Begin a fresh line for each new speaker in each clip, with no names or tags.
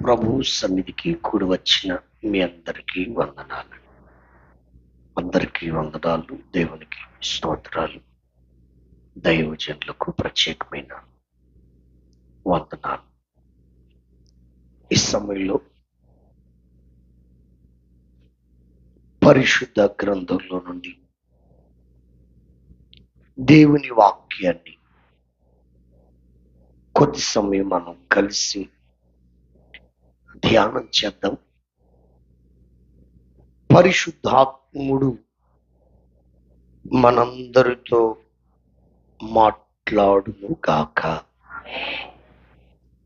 ప్రభు సన్నిధికి కూడి వచ్చిన మీ అందరికీ వందనాలు. అందరికీ వందనాలు. దేవునికి స్తోత్రాలు. దైవజనులకు ప్రత్యేకమైన వందనాలు. ఈ సమయంలో పరిశుద్ధ గ్రంథంలో నుండి దేవుని వాక్యాన్ని కొద్ది సమయం మనం కలిసి ధ్యానం చేద్దాం. పరిశుద్ధాత్ముడు మనందరితో మాట్లాడును గాక.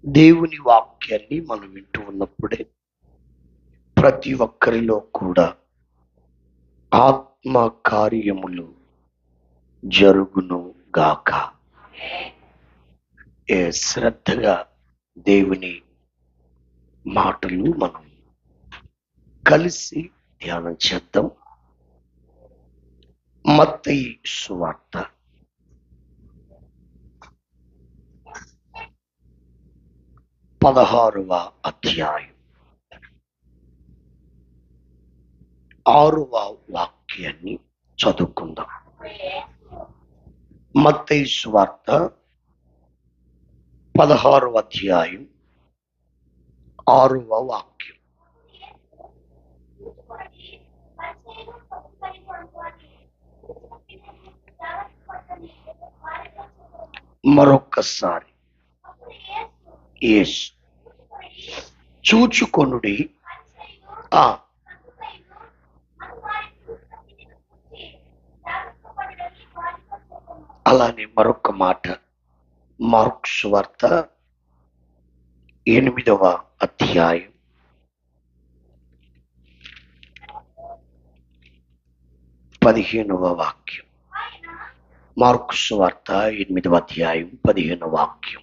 దేవుని వాక్యాన్ని మనం వింటూ ఉన్నప్పుడే ప్రతి ఒక్కరిలో కూడా ఆత్మ కార్యములు జరుగును గాక. శ్రద్ధగా దేవుని మాటలు మనం కలిసి ధ్యానం చేద్దాం. మత్తయి సువార్త 16వ అధ్యాయం 6వ వాక్యాన్ని చదువుకుందాం. మత్తయి సువార్త 16వ అధ్యాయం 6వ వాక్యం. మరొక్కసారి యేసు చూచుకొనుడి. అలానే మరొక మాట మార్కు సువార్త 8వ అధ్యాయం 15వ వాక్యం. మార్కు సువార్త 8వ అధ్యాయం 15వ వాక్యం.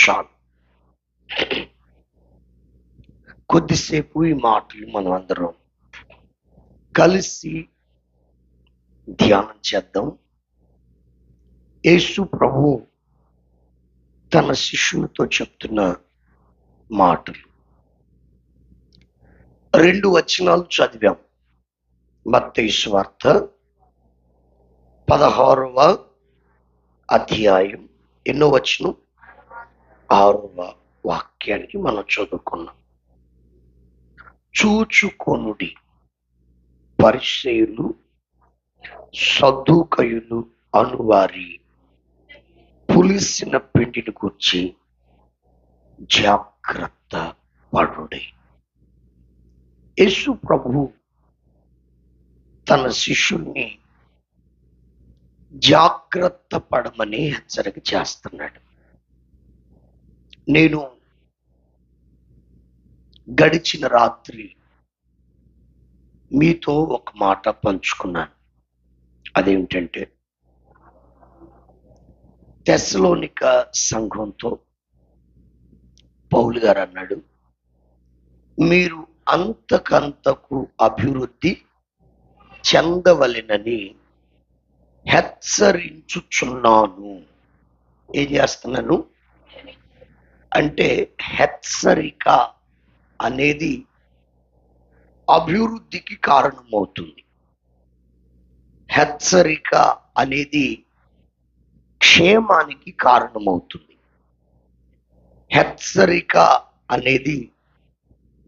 చాలు. కొద్దిసేపు ఈ మాటలు మనం అందరం కలిసి ధ్యానం చేద్దాం. యేసు ప్రభు తన శిష్యులతో చెప్తున్న మాటలు 2 వచనాలు చదివాం. మత్తయి సువార్త 16వ అధ్యాయం ఎన్నో వచనం 6వ వాక్యానికి మనం చదువుకున్నాం. చూచుకొనుడి. పరిసయ్యులు సద్దూకయులు అనువారి పులిసిన పిండిని గురించి జాగ్రత్త పడుడి. యేసు ప్రభు తన శిష్యుల్ని జాగ్రత్త పడమని హెచ్చరిక చేస్తున్నాడు. నేను గడిచిన రాత్రి మీతో ఒక మాట పంచుకున్నాను. అదేమిటంటే, తెస్సలోనిక సంఘంతో పౌలు గారు అన్నాడు, మీరు అంతకంతకు అభివృద్ధి చెందవలెనని హెచ్చరించుచున్నాను. ఏం చేస్తున్నాను అంటే, హెచ్చరిక అనేది అభివృద్ధికి కారణమవుతుంది. హెచ్చరిక అనేది క్షేమానికి కారణమవుతుంది. హెచ్చరిక అనేది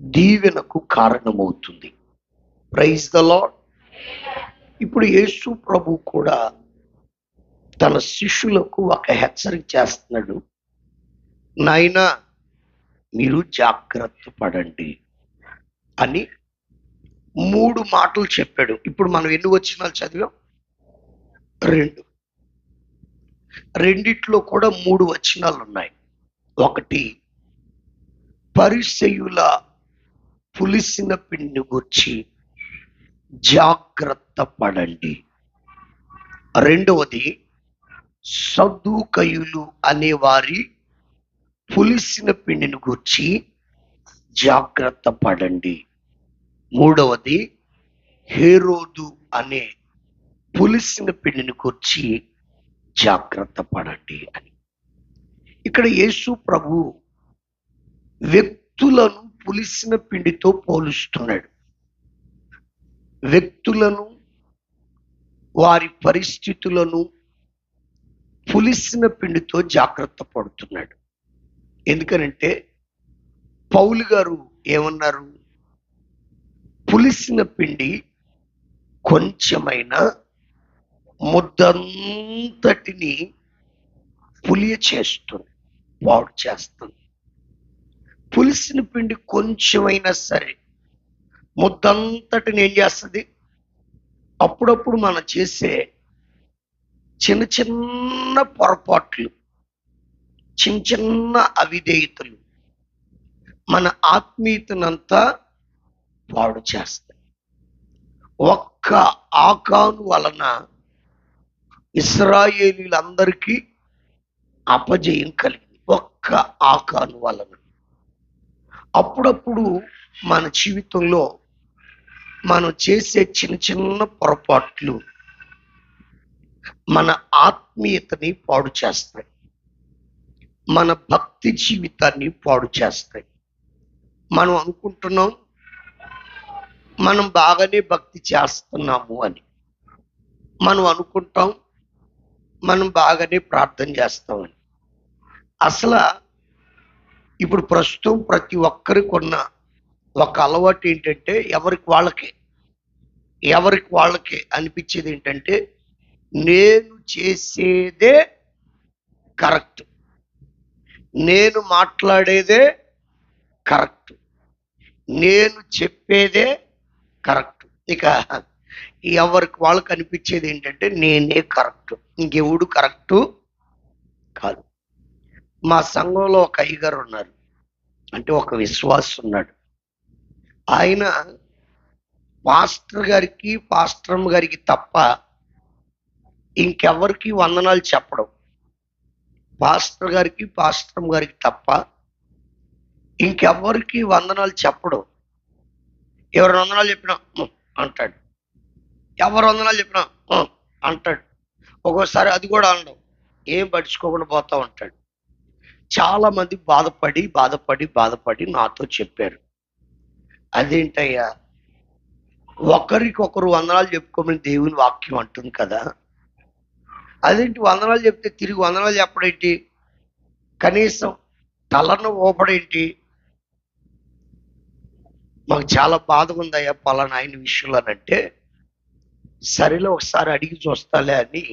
దీవెనకు కారణమవుతుంది. Praise the Lord. ఇప్పుడు యేసు ప్రభు కూడా తన శిష్యులకు ఒక హెచ్చరిక చేస్తున్నాడు. నాయనా, మీరు జాగ్రత్త పడండి అని 3 మాటలు చెప్పాడు. ఇప్పుడు మనం ఎన్ని వచనాలు చదివాం? 2. రెండిట్లో కూడా 3 వచనాలు ఉన్నాయి. ఒకటి, పరిసయ్యుల పులిసిన పిండిని గురించి జాగ్రత్త పడండి. రెండవది, సద్దూకయులు అనేవారి పులిసిన పిండిని గురించి జాగ్రత్త పడండి. మూడవది, హేరోదు అనే పులిసిన పిండిని గురించి జాగ్రత్త పడండి అని. ఇక్కడ యేసు ప్రభు వ్యక్తులను పులిసిన పిండితో పోలుస్తున్నాడు. వ్యక్తులను, వారి పరిస్థితులను పులిసిన పిండితో జాగ్రత్త పడుతున్నాడు. ఎందుకనంటే పౌలు గారు ఏమన్నారు? పులిసిన పిండి కొంచెమైనా ముద్దంతటిని పులియ చేస్తుంది, పాడు చేస్తుంది. పులిసిన పిండి కొంచెమైనా సరే ముద్దంతటిని ఏం చేస్తుంది? అప్పుడప్పుడు మనం చేసే చిన్న చిన్న పొరపాట్లు, చిన్న చిన్న అవిధేయతలు మన ఆత్మీయతనంతా పాడు చేస్తాయి. ఒక్క ఆకాను వలన ఇశ్రాయేలీలందరికీ అపజయం కలిగింది. ఒక్క ఆకాను వలన. అప్పుడప్పుడు మన జీవితంలో మనం చేసే చిన్న చిన్న పొరపాట్లు మన ఆత్మీయతని పాడు చేస్తాయి, మన భక్తి జీవితాన్ని పాడు చేస్తాయి. మనం అనుకుంటున్నాం మనం బాగానే భక్తి చేస్తున్నాము అని. మనం అనుకుంటాం మనం బాగానే ప్రార్థన చేస్తామని. అసలు ఇప్పుడు ప్రస్తుతం ప్రతి ఒక్కరికి ఉన్న ఒక అలవాటు ఏంటంటే ఎవరికి వాళ్ళకే అనిపించేది ఏంటంటే, నేను చేసేదే కరెక్ట్, నేను మాట్లాడేదే కరెక్ట్, నేను చెప్పేదే కరెక్ట్. ఇక ఎవరికి వాళ్ళకి అనిపించేది ఏంటంటే నేనే కరెక్ట్, ఇంకెవడు కరెక్టు కాదు. మా సంఘంలో ఒక అయ్యగారు ఉన్నారు, అంటే ఒక విశ్వాసి ఉన్నాడు. ఆయన పాస్టర్ గారికి తప్ప ఇంకెవరికి వందనాలు చెప్పడం. పాస్టర్ గారికి తప్ప ఇంకెవరికి వందనాలు చెప్పడం. ఎవరు వందనాలు చెప్పినా అంటాడు, ఎవరు వందనాలు చెప్పినా అంటాడు. ఒక్కోసారి అది కూడా అనడం, ఏం పట్టించుకోకుండా పోతా ఉంటాడు. చాలా మంది బాధపడి నాతో చెప్పారు, అదేంటయ్యా ఒకరికొకరు వందనాలు చెప్పుకోమని దేవుని వాక్యం అంటుంది కదా, అదేంటి వందనాలు చెప్తే తిరిగి వందనాలు చెప్పడేంటి, కనీసం తలను ఊపడేంటి, మాకు చాలా బాధగా ఉందయ్యా పలానా ఆయన విషయంలో అంటే, సరేలే ఒకసారి అడిగి చూస్తాలే అని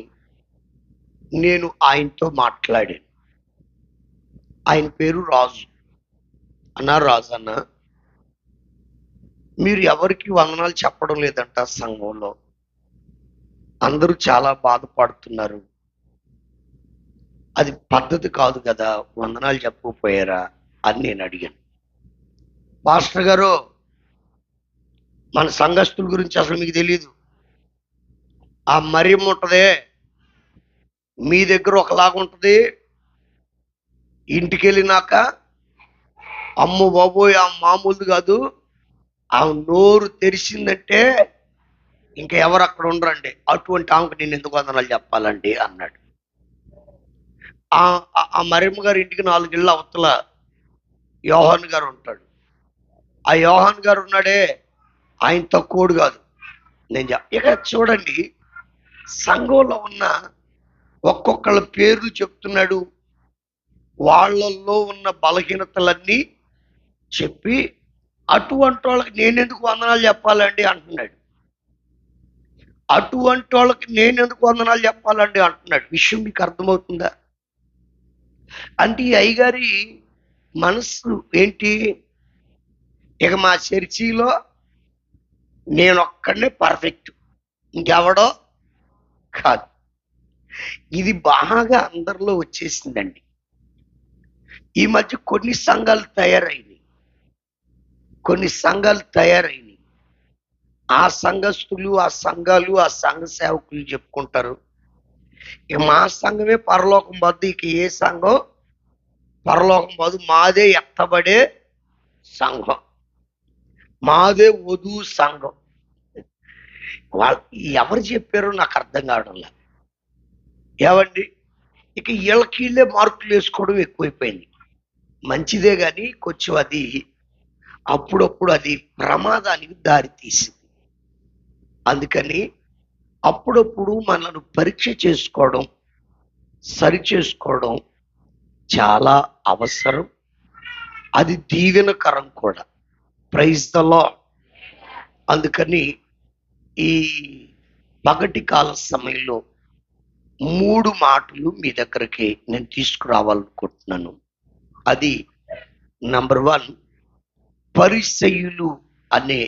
నేను ఆయనతో మాట్లాడాను. ఆయన పేరు రాజు. రాజు అన్న, మీరు ఎవరికి వందనాలు చెప్పడం లేదంట సంఘంలో, అందరూ చాలా బాధపడుతున్నారు, అది పద్ధతి కాదు కదా, వందనాలు చెప్పకపోయారా అని నేను అడిగాను. పాస్టర్ గారు, మన సంఘస్థుల గురించి అసలు మీకు తెలియదు. ఆ మరియం ఉంటదే మీ దగ్గర ఒకలాగా ఉంటుంది, ఇంటికి వెళ్ళినాక అమ్మ బాబోయ్ ఆ మామూలు కాదు, ఆ నోరు తెరిచిందంటే ఇంకా ఎవరు అక్కడ ఉండరండి, అటువంటి ఆమెకు నేను ఎందుకు వందనాలు చెప్పాలండి అన్నాడు. ఆ మరియమ్మ గారి ఇంటికి 4 ఇళ్ళ అవతల యోహాన్ గారు ఉంటాడు. ఆ యోహాన్ గారు ఉన్నాడే, ఆయన తక్కువడు కాదు. నేను ఇక చూడండి, సంఘంలో ఉన్న ఒక్కొక్కళ్ళ పేర్లు చెప్తున్నాడు, వాళ్ళల్లో ఉన్న బలహీనతలన్నీ చెప్పి అటువంటి వాళ్ళకి నేనెందుకు వందనాలు చెప్పాలండి అంటున్నాడు. అటువంటి వాళ్ళకి నేనెందుకు వందనాలు చెప్పాలండి అంటున్నాడు. విషయం మీకు అర్థమవుతుందా? అంటే ఈ అయ్యగారి మనసు ఏంటి, ఇక మా చర్చిలో నేను ఒక్కడనే పర్ఫెక్ట్, ఇంకెవడో కాదు. ఇది బాగా అందరిలో వచ్చేసిందండి. ఈ మధ్య కొన్ని సంఘాలు తయారైనవి. ఆ సంఘస్థులు, ఆ సంఘాలు, ఆ సంఘ సేవకులు చెప్పుకుంటారు, ఇక మా సంఘమే పరలోకం వద్దు, ఇక ఏ సంఘం పరలోకం వద్దు, మాదే ఎత్తబడే సంఘం, మాదే వధువు సంఘం. వాళ్ళు ఎవరు చెప్పారో నాకు అర్థం కావడంలా. ఏవండి, ఇక వీళ్ళే మార్కులు వేసుకోవడం ఎక్కువైపోయింది. మంచిదే కానీ కొంచెం అది అప్పుడప్పుడు అది ప్రమాదానికి దారి తీసింది. అందుకని అప్పుడప్పుడు మనల్ని పరీక్ష చేసుకోవడం, సరి చేసుకోవడం చాలా అవసరం. అది దీవెనకరం కూడా. Praise the Lord. అందుకని ఈ పగటి కాల సమయంలో 3 మాటలు మీ దగ్గరికి నేను తీసుకురావాలనుకుంటున్నాను. అది నంబర్ 1, పరిసయ్యులు అనే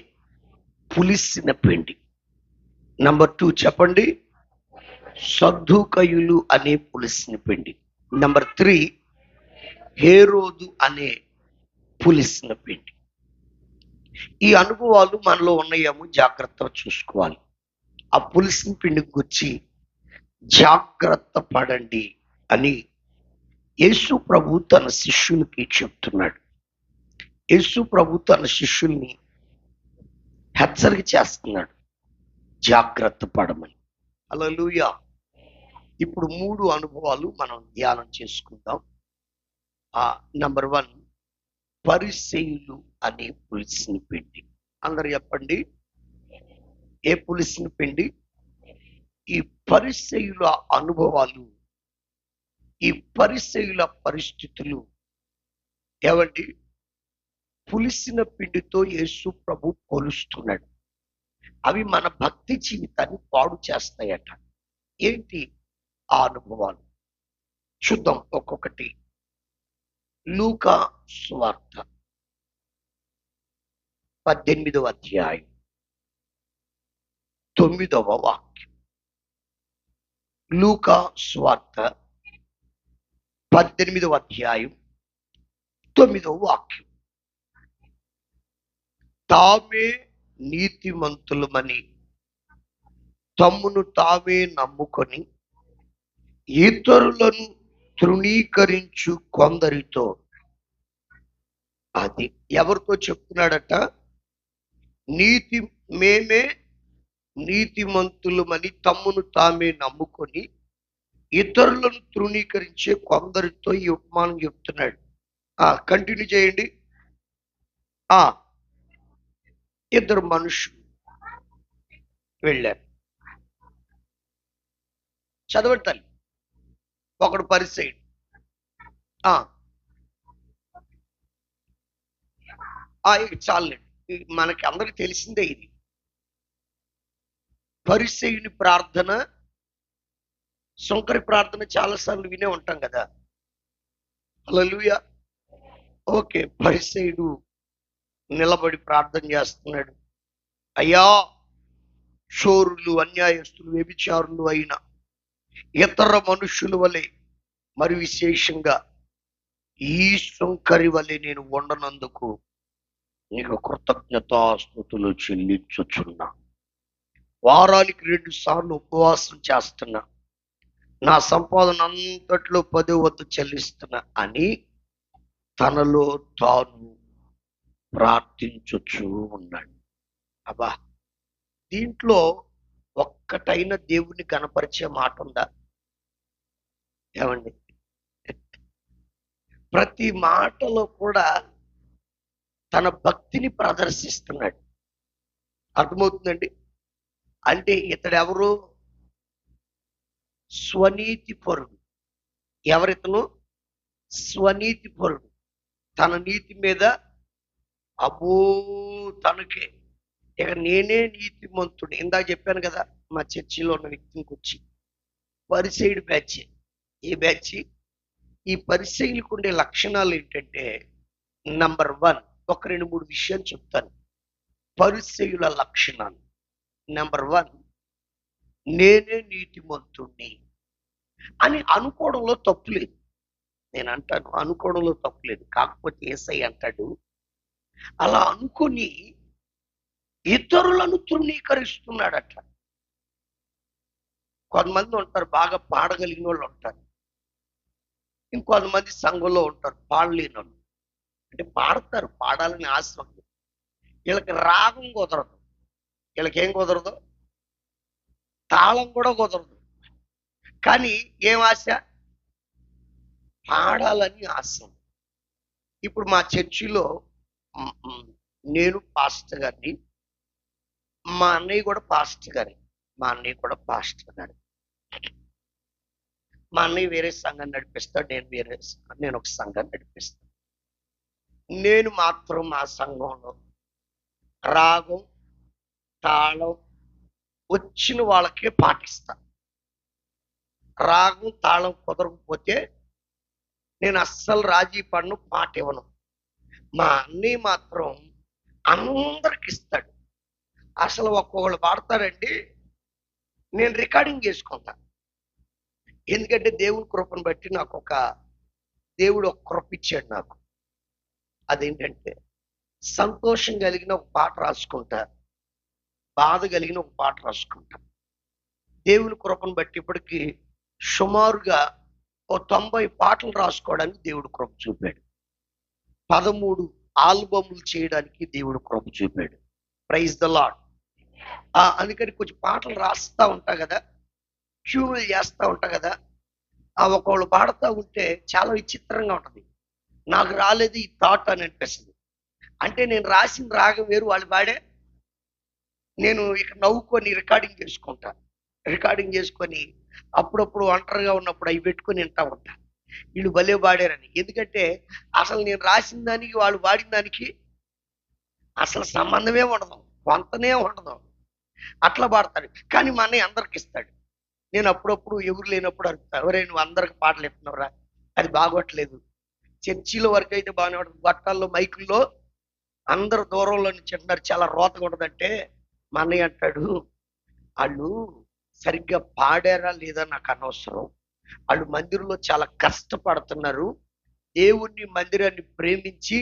పులిసిన పిండి. నంబర్ 2 చెప్పండి, సద్దూకయులు అనే పులిసిన పిండి. నంబర్ 3, హేరోదు అనే పులిసిన పిండి. ఈ అనుభవాలు మనలో ఉన్నాయేమో జాగ్రత్తగా చూసుకోవాలి. ఆ పులిసిన పిండి గురించి జాగ్రత్త పడండి అని యేసు ప్రభు తన శిష్యులకి చెప్తున్నాడు. యేసు ప్రభు తన శిష్యుల్ని హెచ్చరిక చేస్తున్నాడు, జాగ్రత్త పడమని. హల్లెలూయా. ఇప్పుడు 3 అనుభవాలు మనం ధ్యానం చేసుకుందాం. నంబర్ 1, పరిసయ్యులు అనే పులిసిన పిండి. అందరు చెప్పండి, ఏ పులిసిన పిండి? ఈ పరిసయ్యుల అనుభవాలు, ఈ పరిసయ్యుల పరిస్థితులు ఏమండి, పులిసిన పిండితో యేసు ప్రభు పోలుస్తున్నాడు. అవి మన భక్తి జీవితాన్ని పాడు చేస్తాయట. ఏంటి ఆ అనుభవాలు? చూద్దాం ఒక్కొక్కటి. లూకా సువార్త 18వ అధ్యాయం 9వ వాక్యం. లూకా సువార్త 18వ అధ్యాయం 9వ వాక్యం. తామే నీతిమంతులమని తమ్మును తామే నమ్ముకొని ఇతరులను తృణీకరించు కొందరితో. అది ఎవరితో చెప్తున్నాడట? మేమే నీతిమంతులమని తమ్మును తామే నమ్ముకొని ఇతరులను తృణీకరించే కొందరితో ఈ ఉపమానం చెప్తున్నాడు. కంటిన్యూ చేయండి. ఇద్దరు మనుషులు వెళ్ళారు. చదవండి తల్లి. ఒకడు పరిసయ్యుడు. చాలండి, మనకి అందరికి తెలిసిందే ఇది. పరిసయ్యుని ప్రార్థన, శంకరి ప్రార్థన చాలాసార్లు వినే ఉంటాం కదా. హల్లెలూయా. ఓకే, పరిసయ్యుడు నిలబడి ప్రార్థన చేస్తున్నాడు. అయ్యా, చోరులు, అన్యాయస్తులు, వ్యభిచారులు అయిన ఇతర మనుషుల వలె, మరి విశేషంగా ఈ శంకరి వలె నేను ఉండనందుకు నీకు కృతజ్ఞతాస్తుతులు చెల్లించుచున్నా. వారానికి 2 సార్లు ఉపవాసం చేస్తున్నా. నా సంపాదన అంతట్లో 10వ వంతు చెల్లిస్తున్నా అని తనలో తాను ప్రార్థించుచూ ఉన్నాడు. అబ్బా, దీంట్లో ఒక్కటైన దేవుణ్ణి కనపరిచే మాట ఉందా? ఏమండి, ప్రతి మాటలో కూడా తన భక్తిని ప్రదర్శిస్తున్నాడు. అర్థమవుతుందండి? అంటే ఇతడెవరు? స్వనీతి పరుడు. ఎవరితను? స్వనీతి పరుడు. తన నీతి మీద అబ్బో తనకే, ఇక నేనే నీతిమంతుడు. ఇందాక చెప్పాను కదా, మా చర్చిలో ఉన్న వ్యక్తికి వచ్చి పరిసయ్యుడు బ్యాచ్. ఏ బ్యాచ్? ఈ పరిసయ్యులకు ఉండే లక్షణాలు ఏంటంటే, నంబర్ 1, ఒక 2-3 విషయాలు చెప్తాను. పరిసయ్యుల లక్షణాలు. నంబర్ 1, నేనే నీతిమంతుణ్ణి అని అనుకోవడంలో తప్పులేదు. నేను అంటాను, అనుకోవడంలో తప్పులేదు. కాకపోతే యేసయ్య అంటాడు, అలా అనుకుని ఇతరులను తృణీకరిస్తున్నాడట. కొంతమంది ఉంటారు, బాగా పాడగలిగిన వాళ్ళు ఉంటారు. ఇంకొంతమంది సంఘంలో ఉంటారు పాడలేని వాళ్ళు. అంటే పాడతారు, పాడాలని ఆశ ఉంది. వీళ్ళకి రాగం కుదరదు. వీళ్ళకి ఏం కుదరదు? తాళం కూడా కుదరదు. కానీ ఏం ఆశ? పాడాలని ఆశ. ఇప్పుడు మా చర్చిలో మ్, మ్, నేను పాస్టర్ గారిని, మా అన్నయ్య కూడా పాస్టర్ గారి, మా అన్నయ్య కూడా పాస్టర్ గారి. మా అన్నయ్య వేరే సంఘం నడిపిస్తాడు, నేను ఒక సంఘం నడిపిస్తాను. నేను మాత్రం మా సంఘంలో రాగం తాళం వచ్చిన వాళ్ళకే పాటిస్తా. రాగం తాళం కుదరకపోతే నేను అస్సలు రాజీ పడను, పాట ఇవ్వను. మా అన్నయ్య మాత్రం అందరికి ఇస్తాడు. అసలు ఒక్కొక్కళ్ళు పాడతారండి, నేను రికార్డింగ్ చేసుకుంటా. ఎందుకంటే దేవుని కృపను బట్టి దేవుడు ఒక కృప ఇచ్చాడు నాకు. అదేంటంటే సంతోషం కలిగిన ఒక పాట రాసుకుంటా, బాధ కలిగిన ఒక పాట రాసుకుంటా. దేవుని కృపను బట్టి ఇప్పటికి సుమారుగా 90 పాటలు రాసుకోవడానికి దేవుడు కృప చూపాడు. 13 ఆల్బములు చేయడానికి దేవుడు కృప చూపాడు. Praise the Lord. అందుకని కొంచెం పాటలు రాస్తా ఉంటా కదా, ట్యూన్లు చేస్తా ఉంటా కదా. ఒకళ్ళు పాడుతూ ఉంటే చాలా విచిత్రంగా ఉంటుంది. నాకు రాలేదు ఈ థాట్ అని అనిపిస్తుంది. అంటే నేను రాసిన రాగం వేరు, వాళ్ళు పాడే నేను ఇక నవ్వుకొని రికార్డింగ్ చేసుకుంటా. రికార్డింగ్ చేసుకొని అప్పుడప్పుడు ఒంటరిగా ఉన్నప్పుడు అవి పెట్టుకొని వింటా ఉంటా, వీళ్ళు భలే పాడారని. ఎందుకంటే అసలు నేను రాసిన దానికి వాళ్ళు పాడిన దానికి అసలు సంబంధమే ఉండదు, కొంతనే ఉండదు. అట్లా పాడతాడు. కానీ మా అన్నయ్య అందరికి ఇస్తాడు. నేను అప్పుడప్పుడు ఎవరు లేనప్పుడు అడుగుతా, ఎవరే నువ్వు అందరికి పాటలు ఎత్తున్నావురా, అది బాగోట్లేదు. చర్చిలో వరకు అయితే బాగానే ఉంటుంది, గొట్టాల్లో మైకుల్లో అందరు దూరంలో నుంచి అంటున్నారు, చాలా రోతగా ఉండదంటే మా అన్నయ్య అంటాడు, వాళ్ళు సరిగ్గా పాడారా లేదా నాకు అనవసరం, వాళ్ళు మందిరంలో చాలా కష్టపడుతున్నారు, దేవుణ్ణి మందిరాన్ని ప్రేమించి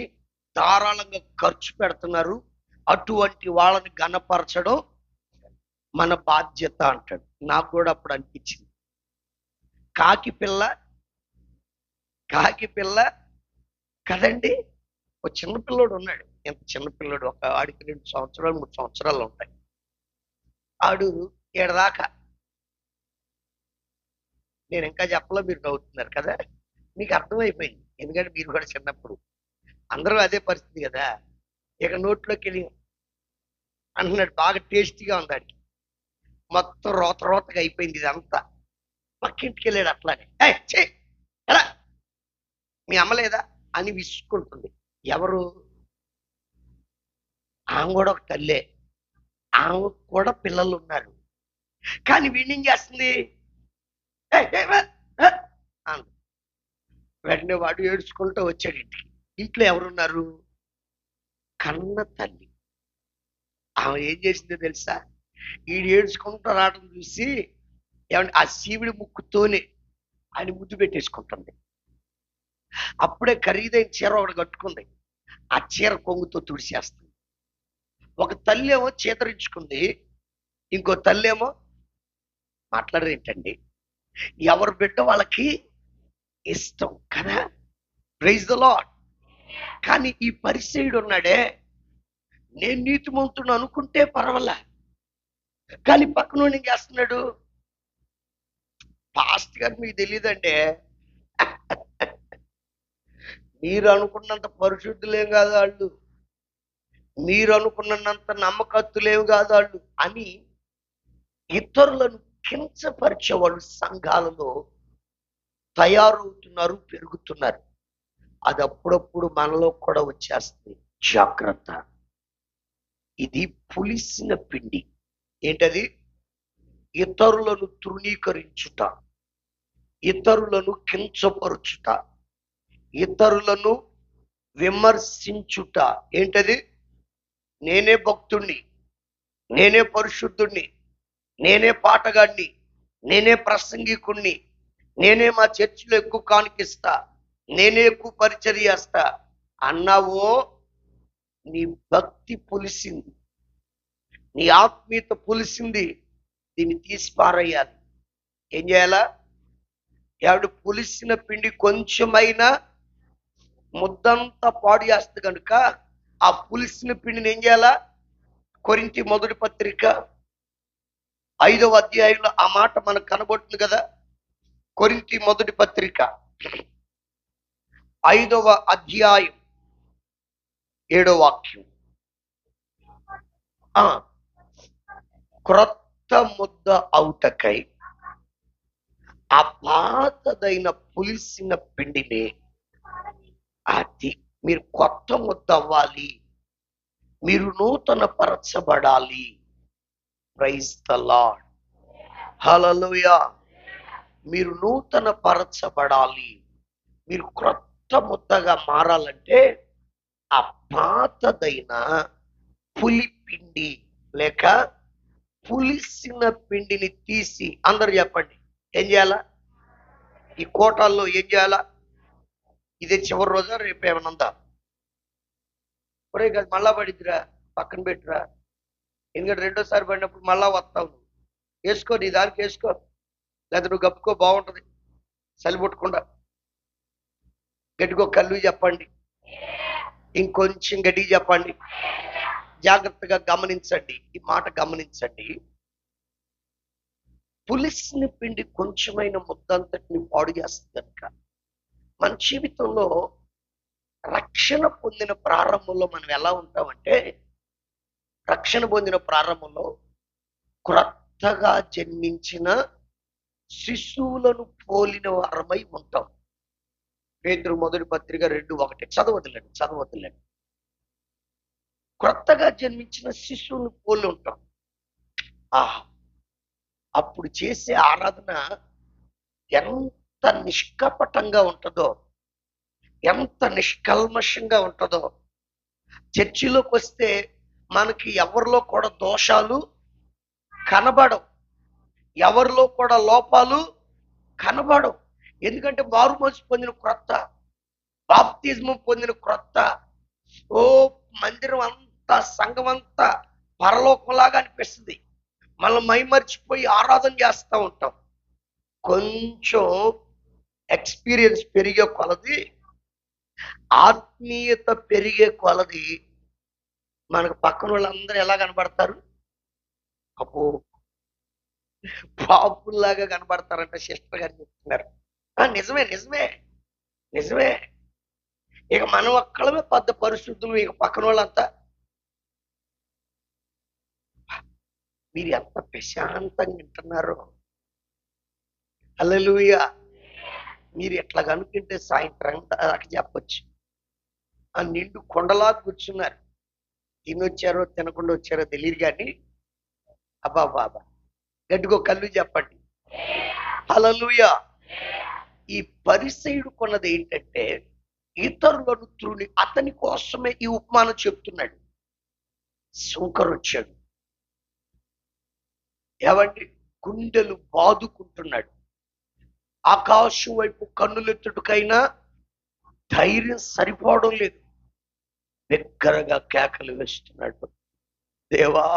ధారాళంగా ఖర్చు పెడుతున్నారు, అటువంటి వాళ్ళని గణపరచడం మన బాధ్యత అంటాడు. నాకు కూడా అప్పుడు అనిపించింది, కాకి పిల్ల కదండి. ఒక చిన్నపిల్లడు ఉన్నాడు, ఎంత చిన్నపిల్లడు, ఒక ఆడికి 2 సంవత్సరాలు 3 సంవత్సరాలు ఉంటాయి. ఆడు ఏడదాకా, నేను ఇంకా చెప్పలో మీరు నవ్వుతున్నారు కదా, మీకు అర్థమైపోయింది. ఎందుకంటే మీరు కూడా చిన్నప్పుడు అందరూ అదే పరిస్థితి కదా. ఇక నోట్లోకి వెళ్ళి అంటున్నాడు, బాగా టేస్టీగా ఉంది ఆడికి, మొత్తం రోతగా అయిపోయింది ఇదంతా. పక్కింటికి వెళ్ళాడు అట్లానే, ఎలా మీ అమ్మ లేదా అని విసుకుంటుంది. ఎవరు? ఆమె కూడా ఒక తల్లే, ఆమె కూడా పిల్లలు ఉన్నారు. కానీ వీణేం చేస్తుంది, వెంటనే వాడు ఏడ్చుకుంటూ వచ్చాడు ఇంటికి. ఇంట్లో ఎవరున్నారు? కన్న తల్లి. ఆమె ఏం చేసిందో తెలుసా, ఈడు ఏడ్చుకుంటూ రావడం చూసి ఏమంటే ఆ శివుడి ముక్కుతోనే ఆయన ముద్దు పెట్టేసుకుంటుంది. అప్పుడే ఖరీదైన చీర ఒకటి కట్టుకుంది, ఆ చీర కొంగుతో తుడిచేస్తుంది. ఒక తల్లి ఏమో చేతరించుకుంది, ఇంకో తల్లి ఏమో మాట్లాడరేంటండి, ఎవరు బిడ్డ వాళ్ళకి ఇష్టం కదా. Praise the Lord. కానీ ఈ పరిసయుడు ఉన్నాడే, నేను నీతిమంతుడు అనుకుంటే పర్వాలే, కానీ పక్కన ఏం చేస్తున్నాడు, పాస్ట్ గారు మీకు తెలియదంటే, మీరు అనుకున్నంత పరిశుద్ధులేం కాదు వాళ్ళు, మీరు అనుకున్నంత నమ్మకత్తులేం కాదు వాళ్ళు అని ఇతరులను కించపరిచే వాళ్ళు సంఘాలలో తయారవుతున్నారు, పెరుగుతున్నారు. అది అప్పుడప్పుడు మనలో కూడా వచ్చేస్తుంది. జాగ్రత్త, ఇది పులిసిన పిండి. ఏంటది? ఇతరులను తృణీకరించుట, ఇతరులను కించపరుచుట, ఇతరులను విమర్శించుట. ఏంటది? నేనే భక్తుణ్ణి, నేనే పరిశుద్ధుణ్ణి, నేనే పాటగాడిని, నేనే ప్రసంగికుణ్ణి, నేనే మా చర్చిలో ఎక్కువ కానుకిస్తా, నేనే ఎక్కువ పరిచర్య చేస్తా అన్నావో, నీ భక్తి పులిసింది, నీ ఆత్మీయత పులిసింది. దీన్ని తీసి పారేయాలి. ఏం చేయాలా? ఎవడు పులిసిన పిండి కొంచెమైనా ముద్దంతా పాడు చేస్తుంది కనుక ఆ పులిసిన పిండిని ఏం చేయాలా? కొరింథీ మొదటి పత్రిక 5వ అధ్యాయంలో ఆ మాట మనకు కనబడుతుంది కదా. కొరింథీ మొదటి పత్రిక 5వ అధ్యాయం 7వ వాక్యం. క్రొత్త ముద్ద అవుటకై ఆ పాతదైన పులిసిన పిండిని అది మీరు కొత్త ముద్ద అవ్వాలి, మీరు నూతన పరచబడాలి. ప్రైజ్ ద లార్డ్, హల్లెలూయా. మీరు నూతన పరచబడాలి, మీరు క్రొత్త ముద్దగా మారాలంటే ఆ పాతదైన పులిపిండి లేక పులిసిన పిండిని తీసి, అందరు చెప్పండి ఏం చేయాలా? ఈ కోటాల్లో ఏం చేయాలా? ఇదే చివరి రోజా రేపు ఏమైనా ఉందా? ఒరే కాదు, మళ్ళా పడిద్దిరా, పక్కన పెట్టురా. ఎందుకంటే రెండోసారి పడినప్పుడు మళ్ళా వస్తావు. వేసుకో, నీ దానికి వేసుకో, లేదా నువ్వు గప్పుకో, బాగుంటుంది. చలి పుట్టకుండా గట్టిగో కళ్ళు చెప్పండి, ఇంకొంచెం గట్టిగా చెప్పండి. జాగ్రత్తగా గమనించండి, ఈ మాట గమనించండి. పులిసిన పిండి కొంచెమైన ముద్దంతటిని పాడు చేస్తుంది కనుక మన జీవితంలో రక్షణ పొందిన ప్రారంభంలో మనం ఎలా ఉంటామంటే, రక్షణ పొందిన ప్రారంభంలో క్రొత్తగా జన్మించిన శిశువులను పోలిన వారమై ఉంటాం. పేతురు మొదటి పత్రిక 2:1. చదవదులండి. క్రొత్తగా జన్మించిన శిశువును పోలి ఉంటాం. అప్పుడు చేసే ఆరాధన ఎంత నిష్కపటంగా ఉంటుందో, ఎంత నిష్కల్మషంగా ఉంటుందో. చర్చిలోకి వస్తే మనకి ఎవరిలో కూడా దోషాలు కనబడవు, ఎవరిలో కూడా లోపాలు కనబడవు. ఎందుకంటే మారు మనసు పొందిన క్రొత్త, బాప్తిజం పొందిన క్రొత్త. మందిరం అంతా, సంఘం అంతా పరలోకంలాగా అనిపిస్తుంది. మనం మైమర్చిపోయి ఆరాధన చేస్తూ ఉంటాం. కొంచెం ఎక్స్పీరియన్స్ పెరిగే కొలది, ఆత్మీయత పెరిగే కొలది మనకు పక్కన వాళ్ళందరూ ఎలా కనబడతారు? అబ్బో, పాపుల్లాగా కనబడతారంట సిస్టర్ గారు చెప్తున్నారు. నిజమే. ఇక మనం ఒక్కడమే పెద్ద పరిశుద్ధులు, ఇక పక్కన వాళ్ళంతా. మీరు ఎంత ప్రశాంతంగా వింటున్నారో. హల్లెలూయా. మీరు ఎట్లా కనుక్కుంటే సాయంత్రం దాకా చెప్పొచ్చు. ఆ నిండు కొండలా కూర్చున్నారు. తినొచ్చారో తినకుండా వచ్చారో తెలియదు కానీ అబ్బా గట్టిగో కళ్ళు చెప్పండి. హల్లెలూయా. ఈ పరిసయుడు కొన్నది ఏంటంటే, ఇతరులను త్రుని అతని కోసమే ఈ ఉపమానం చెప్తున్నాడు. శంకర్ వచ్చాడు, ఏమండి, గుండెలు బాదుకుంటున్నాడు. ఆకాశం వైపు కన్నులెత్తుటకైనా ధైర్యం సరిపోవడం లేదు. బిగ్గరగా కేకలు వేస్తున్నాడు, దేవా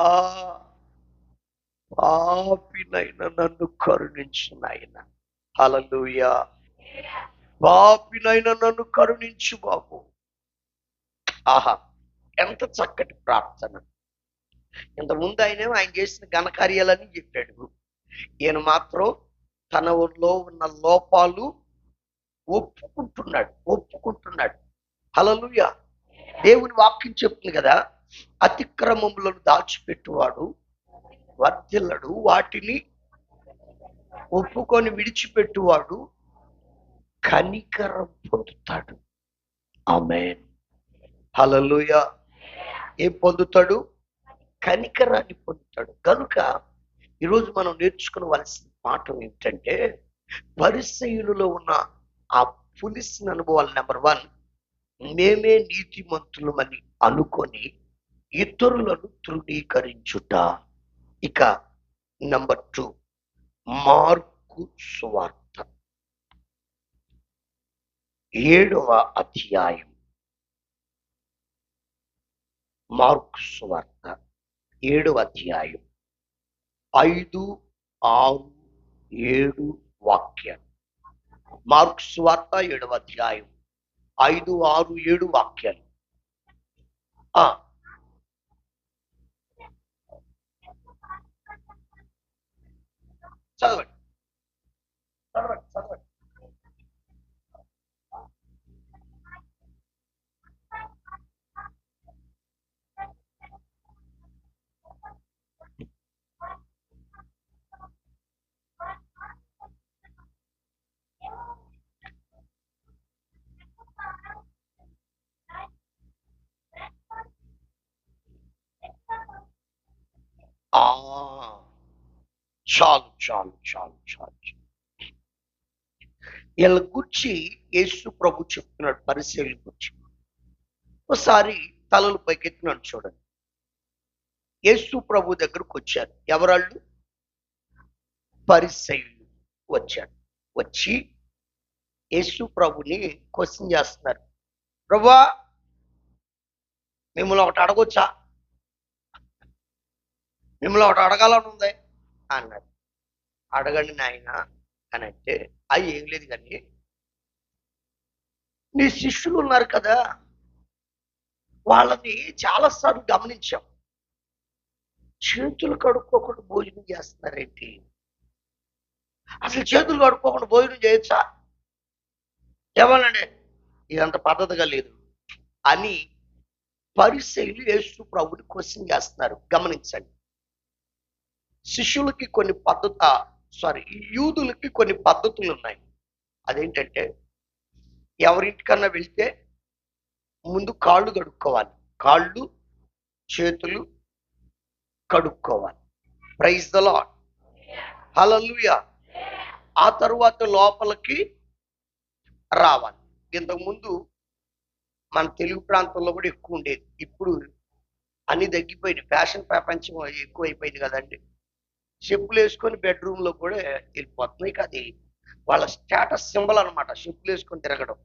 పాపినైనా నన్ను కరుణించు నాయన. హల్లెలూయా. పాపినైనా నన్ను కరుణించు బాబు. ఆహా, ఎంత చక్కటి ప్రార్థన. ఇంతకుముందు ఆయన చేసిన ఘనకార్యాలని చెప్పాడు. ఈయన మాత్రం తనలో ఉన్న లోపాలు ఒప్పుకుంటున్నాడు. హల్లెలూయా. దేవుని వాక్యం చెప్తుంది కదా, అతిక్రమములను దాచిపెట్టువాడు వర్ధిల్లడు, వాటిని ఒప్పుకొని విడిచిపెట్టువాడు కనికరం పొందుతాడు. ఆమేన్. హల్లెలూయా. ఏం పొందుతాడు? కనికరాన్ని పొందుతాడు. కనుక ఈరోజు మనం నేర్చుకోవలసిన పాఠం ఏంటంటే, పరిసయ్యులలో ఉన్న ఆ పులిసిన అనుభవాలు. నెంబర్ 1, మేమే నీతిమంతులమని అనుకొని ఇతరులను తృణీకరించుట. ఇక నెంబర్ 2, మార్కు సువార్త 7వ అధ్యాయం. మార్కు సువార్త 7వ అధ్యాయం 5, 6, 7 వాక్యాలు. మార్కు సువార్త 7వ అధ్యాయం 5, 6, 7 వాక్యాలు. ఆ చాలు చాలు చాలు చాలు. వీళ్ళ గురించి యేసు ప్రభు చెప్తున్నాడు పరిశీలన గురించి. ఒకసారి తలలు పైకెత్తినాడు చూడండి. యేసు ప్రభు దగ్గరకు వచ్చారు. ఎవరాళ్ళు? పరిసయ్యులు వచ్చాడు. వచ్చి యేసు ప్రభుని క్వశ్చన్ చేస్తున్నారు. ప్రభువా, మిమ్మల్ని ఒకటి అడగొచ్చా? మిమ్మల్ని ఒకటి అడగాలని ఉంది అన్నాడు. అడగండి నాయన అని అంటే, అవి ఏం లేదు కానీ నీ శిష్యులు ఉన్నారు కదా, వాళ్ళని చాలాసార్లు గమనించాం. చేతులు కడుక్కోకుండా భోజనం చేస్తున్నారేంటి? అసలు చేతులు కడుక్కోకుండా భోజనం చేయొచ్చా? ఏమనండి, ఇదంత పద్ధతిగా లేదు అని పరిసయ్యులు యేసు ప్రభుని క్వశ్చన్ చేస్తున్నారు. గమనించండి. శిష్యులకి కొన్ని యూదులకి కొన్ని పద్ధతులు ఉన్నాయి. అదేంటంటే, ఎవరింటికన్నా వెళ్తే ముందు కాళ్ళు కడుక్కోవాలి, కాళ్ళు చేతులు కడుక్కోవాలి. ప్రైజ్ ద లార్డ్, హల్లెలూయా. ఆ తరువాత లోపలికి రావాలి. ఇంతకుముందు మన తెలుగు ప్రాంతంలో కూడా ఎక్కువ ఉండేది. ఇప్పుడు అన్ని తగ్గిపోయింది. ఫ్యాషన్ ప్రపంచం ఎక్కువైపోయింది కదండి. చెప్పులు వేసుకొని బెడ్రూమ్ లో కూడా వెళ్ళిపోతున్నాయి. అది వాళ్ళ స్టేటస్ సింబల్ అనమాట. చెప్పులు వేసుకొని తిరగడం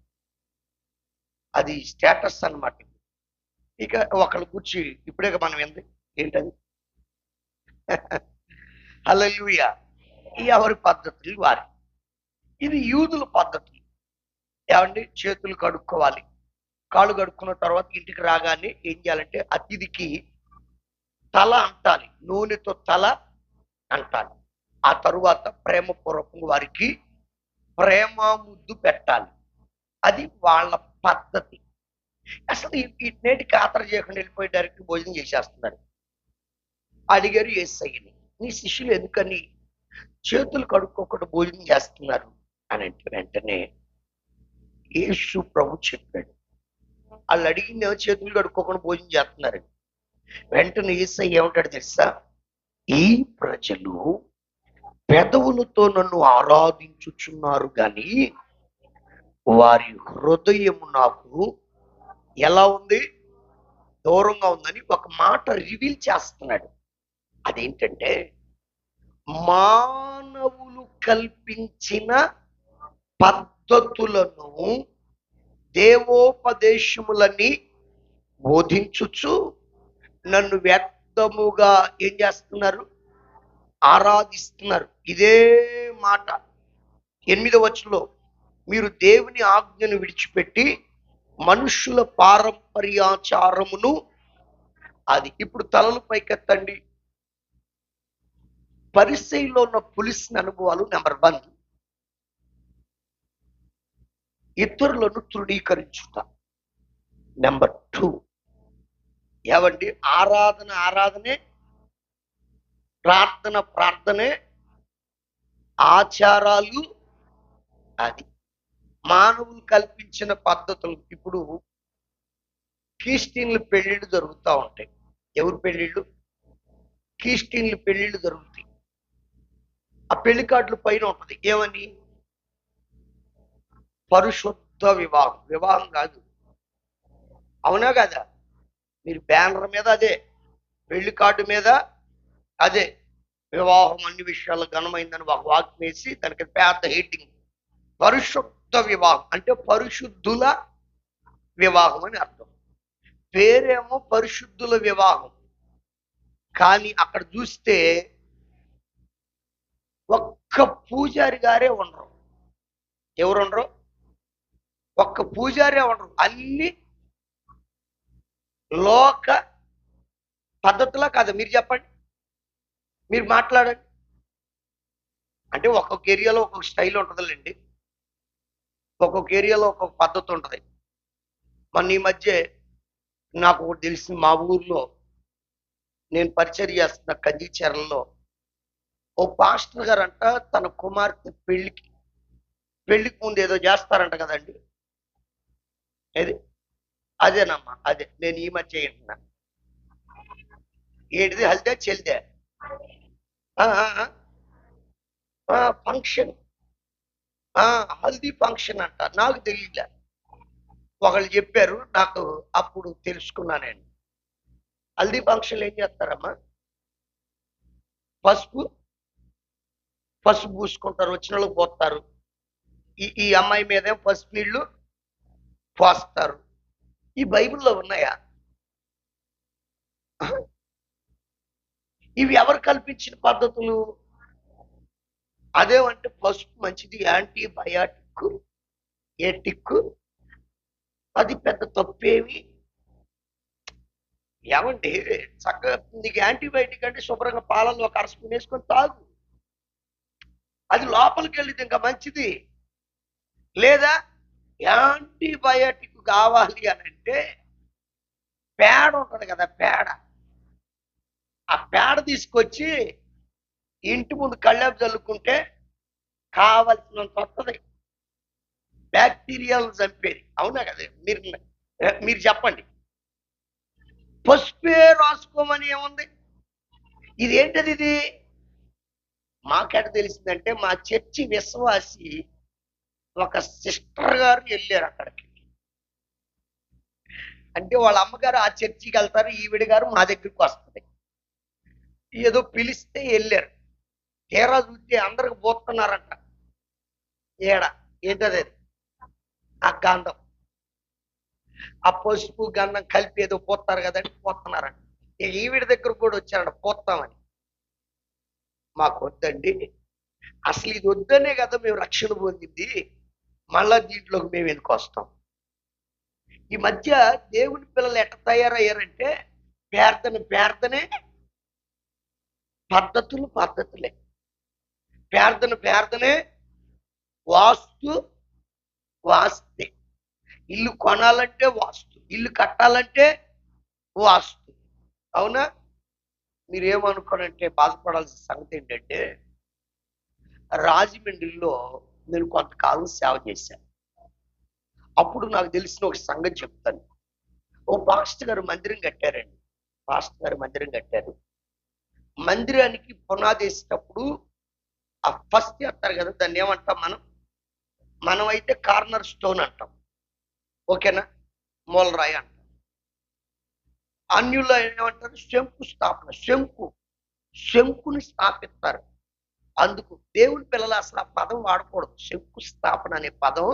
అది స్టేటస్ అన్నమాట. ఇక ఒకళ్ళు కూర్చి ఇప్పుడే మనం ఏంటది హల్లెలూయా. ఎవరి పద్ధతులు వారి. ఇది యూదుల పద్ధతులు. ఏమండి, చేతులు కడుక్కోవాలి, కాళ్ళు కడుక్కున్న తర్వాత ఇంటికి రాగానే ఏం చేయాలంటే అతిథికి తల అంటాలి, నూనెతో తల అంటాలి. ఆ తరువాత ప్రేమపూర్వకంగా వారికి ప్రేమ ముద్దు పెట్టాలి. అది వాళ్ళ పద్ధతి. అసలు నేటి ఖాతర చేయకుండా వెళ్ళిపోయి డైరెక్ట్ భోజనం చేసేస్తున్నారు. అడిగారు యేసయ్యని, నీ శిష్యులు ఎందుకని చేతులు కడుక్కోకుండా భోజనం చేస్తున్నారు అని అంటే వెంటనే యేసు ప్రభు చెప్పాడు, వాళ్ళు అడిగింది చేతులు కడుక్కోకుండా భోజనం చేస్తున్నారు. వెంటనే యేసయ్య ఏమంటాడు తెలుసా? ఈ ప్రజలు పెదవులతో నన్ను ఆరాధించుచున్నారు కానీ వారి హృదయము నాకు ఎలా ఉంది? దూరంగా ఉందని ఒక మాట రివీల్ చేస్తున్నాడు. అదేంటంటే, మానవులు కల్పించిన పద్ధతులను దేవోపదేశములని బోధించుచు నన్ను వ్యర్థముగా ఏం చేస్తున్నారు? ఆరాధిస్తున్నారు. ఇదే మాట 8వ వచనంలో, మీరు దేవుని ఆజ్ఞను విడిచిపెట్టి మనుషుల పారంపర్యాచారమును. అది ఇప్పుడు తలలు పైకెత్తండి. పరిసయ్యులో ఉన్న పులిసిన అనుభవాలు. నెంబర్ 1, ఇతరులను తృణీకరించుట. నెంబర్ 2, ఏమండి, ఆరాధనే, ప్రార్థనే, ఆచారాలు. అది మానవులు కల్పించిన పద్ధతులు. ఇప్పుడు క్రిస్టియన్లు పెళ్లిళ్ళు జరుగుతూ ఉంటాయి. ఎవరు పెళ్లిళ్ళు? క్రిస్టియన్లు పెళ్లిళ్ళు జరుగుతాయి. ఆ పెళ్లి కార్డుల పైన ఉంటది ఏమని? పరిశుద్ధ వివాహం. వివాహం కాదు, అవునా కదా? మీరు బ్యానర్ మీద అదే, పెళ్లి కార్డు మీద అదే, వివాహం అన్ని విషయాలు ఘనమైందని ఒక వాక్యం వేసి దానికి పెద్ద హెడ్డింగ్, పరిశుద్ధ వివాహం అంటే పరిశుద్ధుల వివాహం అని అర్థం. పేరేమో పరిశుద్ధుల వివాహం, కానీ అక్కడ చూస్తే ఒక్క పూజారి గారే ఉండరు. ఎవరు ఉండరు? ఒక్క పూజారే ఉండరు. అన్ని లోక పద్ధతులా కాదు? మీరు చెప్పండి, మీరు మాట్లాడండి. అంటే ఒక్కొక్క ఏరియాలో ఒక్కొక్క స్టైల్ ఉంటుందండి, ఒక్కొక్క ఏరియాలో ఒక్కొక్క పద్ధతి ఉంటుంది. మన ఈ మధ్య నాకు ఒకటి తెలిసింది. మా ఊర్లో నేను పరిచయం చేస్తున్న కంచిచర్లలో ఓ పాస్టర్ గారంట తన కుమార్తె పెళ్లికి ముందు ఏదో చేస్తారంట కదండి. అదేనమ్మా, అదే నేను ఈ మధ్య ఏంటిది, హల్దే చెల్దే ఫంక్షన్, హల్దీ ఫంక్షన్ అంట. నాకు తెలియలే, ఒకళ్ళు చెప్పారు, నాకు అప్పుడు తెలుసుకున్నానండి. హల్దీ ఫంక్షన్ ఏం చేస్తారమ్మా? పసుపు పసుపు పూసుకుంటారు, వచ్చిన వాళ్ళకి పోస్తారు. ఈ అమ్మాయి మీద పసుపు నీళ్లు పోస్తారు. ఈ బైబిల్లో ఉన్నాయా? ఇవి ఎవరు కల్పించిన పద్ధతులు? అదేమంటే పసుపు మంచిది, యాంటీబయాటిక్, ఏటిక్, అది పెద్ద తప్పేమి. ఏమంటే చక్కగా నీకు యాంటీబయాటిక్ అంటే శుభ్రంగా పాలల్లో ఒక అర స్పూన్ వేసుకొని తాగు, అది లోపలికి వెళ్ళింది ఇంకా మంచిది. లేదా యాంటీబయాటిక్ కావాలి అని అంటే పేడ ఉంటుంది కదా, పేడ, ఆ పేడ తీసుకొచ్చి ఇంటి ముందు కళ్ళాపు చల్లుకుంటే కావలసినంత వస్తుంది, బ్యాక్టీరియాలు చంపేది. అవునా కదా? మీరు చెప్పండి. పసుపే రాసుకోమని ఏముంది? ఇది ఏంటది? ఇది మాకెట తెలిసిందంటే మా చర్చి విశ్వాసి ఒక సిస్టర్ గారు వెళ్ళారు అక్కడికి. అంటే వాళ్ళ అమ్మగారు ఆ చర్చికి వెళ్తారు, ఈవిడ గారు మా దగ్గరికి వస్తుంది. ఏదో పిలిస్తే వెళ్ళారు. తీరా చూస్తే అందరికి పోతున్నారంట. ఏంటది? ఆ గంధం, ఆ పసుపు గంధం కలిపి ఏదో పోస్తారు కదండి, పోతున్నారంట. ఈవిడ దగ్గర కూడా వచ్చారంట పోతామని. మాకు వద్దండి, అసలు ఇది వద్దనే కదా మేము రక్షణ పొందింది, మళ్ళా దీంట్లోకి మేము ఎందుకు వస్తాం? ఈ మధ్య దేవుని పిల్లలు ఎట్ట తయారయ్యారంటే ప్రార్థనే, పద్ధతులే, ప్రార్థనే, వాస్తే, ఇల్లు కొనాలంటే వాస్తు, ఇల్లు కట్టాలంటే వాస్తు. అవునా? మీరేమనుకోనంటే బాధపడాల్సిన సంగతి ఏంటంటే, రాజమండ్రిలో నేను కొంతకాలం సేవ చేశాను. అప్పుడు నాకు తెలిసిన ఒక సంగతి చెప్తాను. ఓ పాస్టర్ గారు మందిరం కట్టారండి. మందిరానికి పునాదేసేటప్పుడు ఆ ఫస్ట్ చేస్తారు కదా, దాన్ని ఏమంటాం మనం అయితే కార్నర్ స్టోన్ అంటాం, ఓకేనా? మూలరాయి అంటాం. అన్యుల్లో ఏమంటారు? శంకుని స్థాపిస్తారు. అందుకు దేవుని పిల్లలు అసలు ఆ పదం వాడకూడదు, శంకుస్థాపన అనే పదం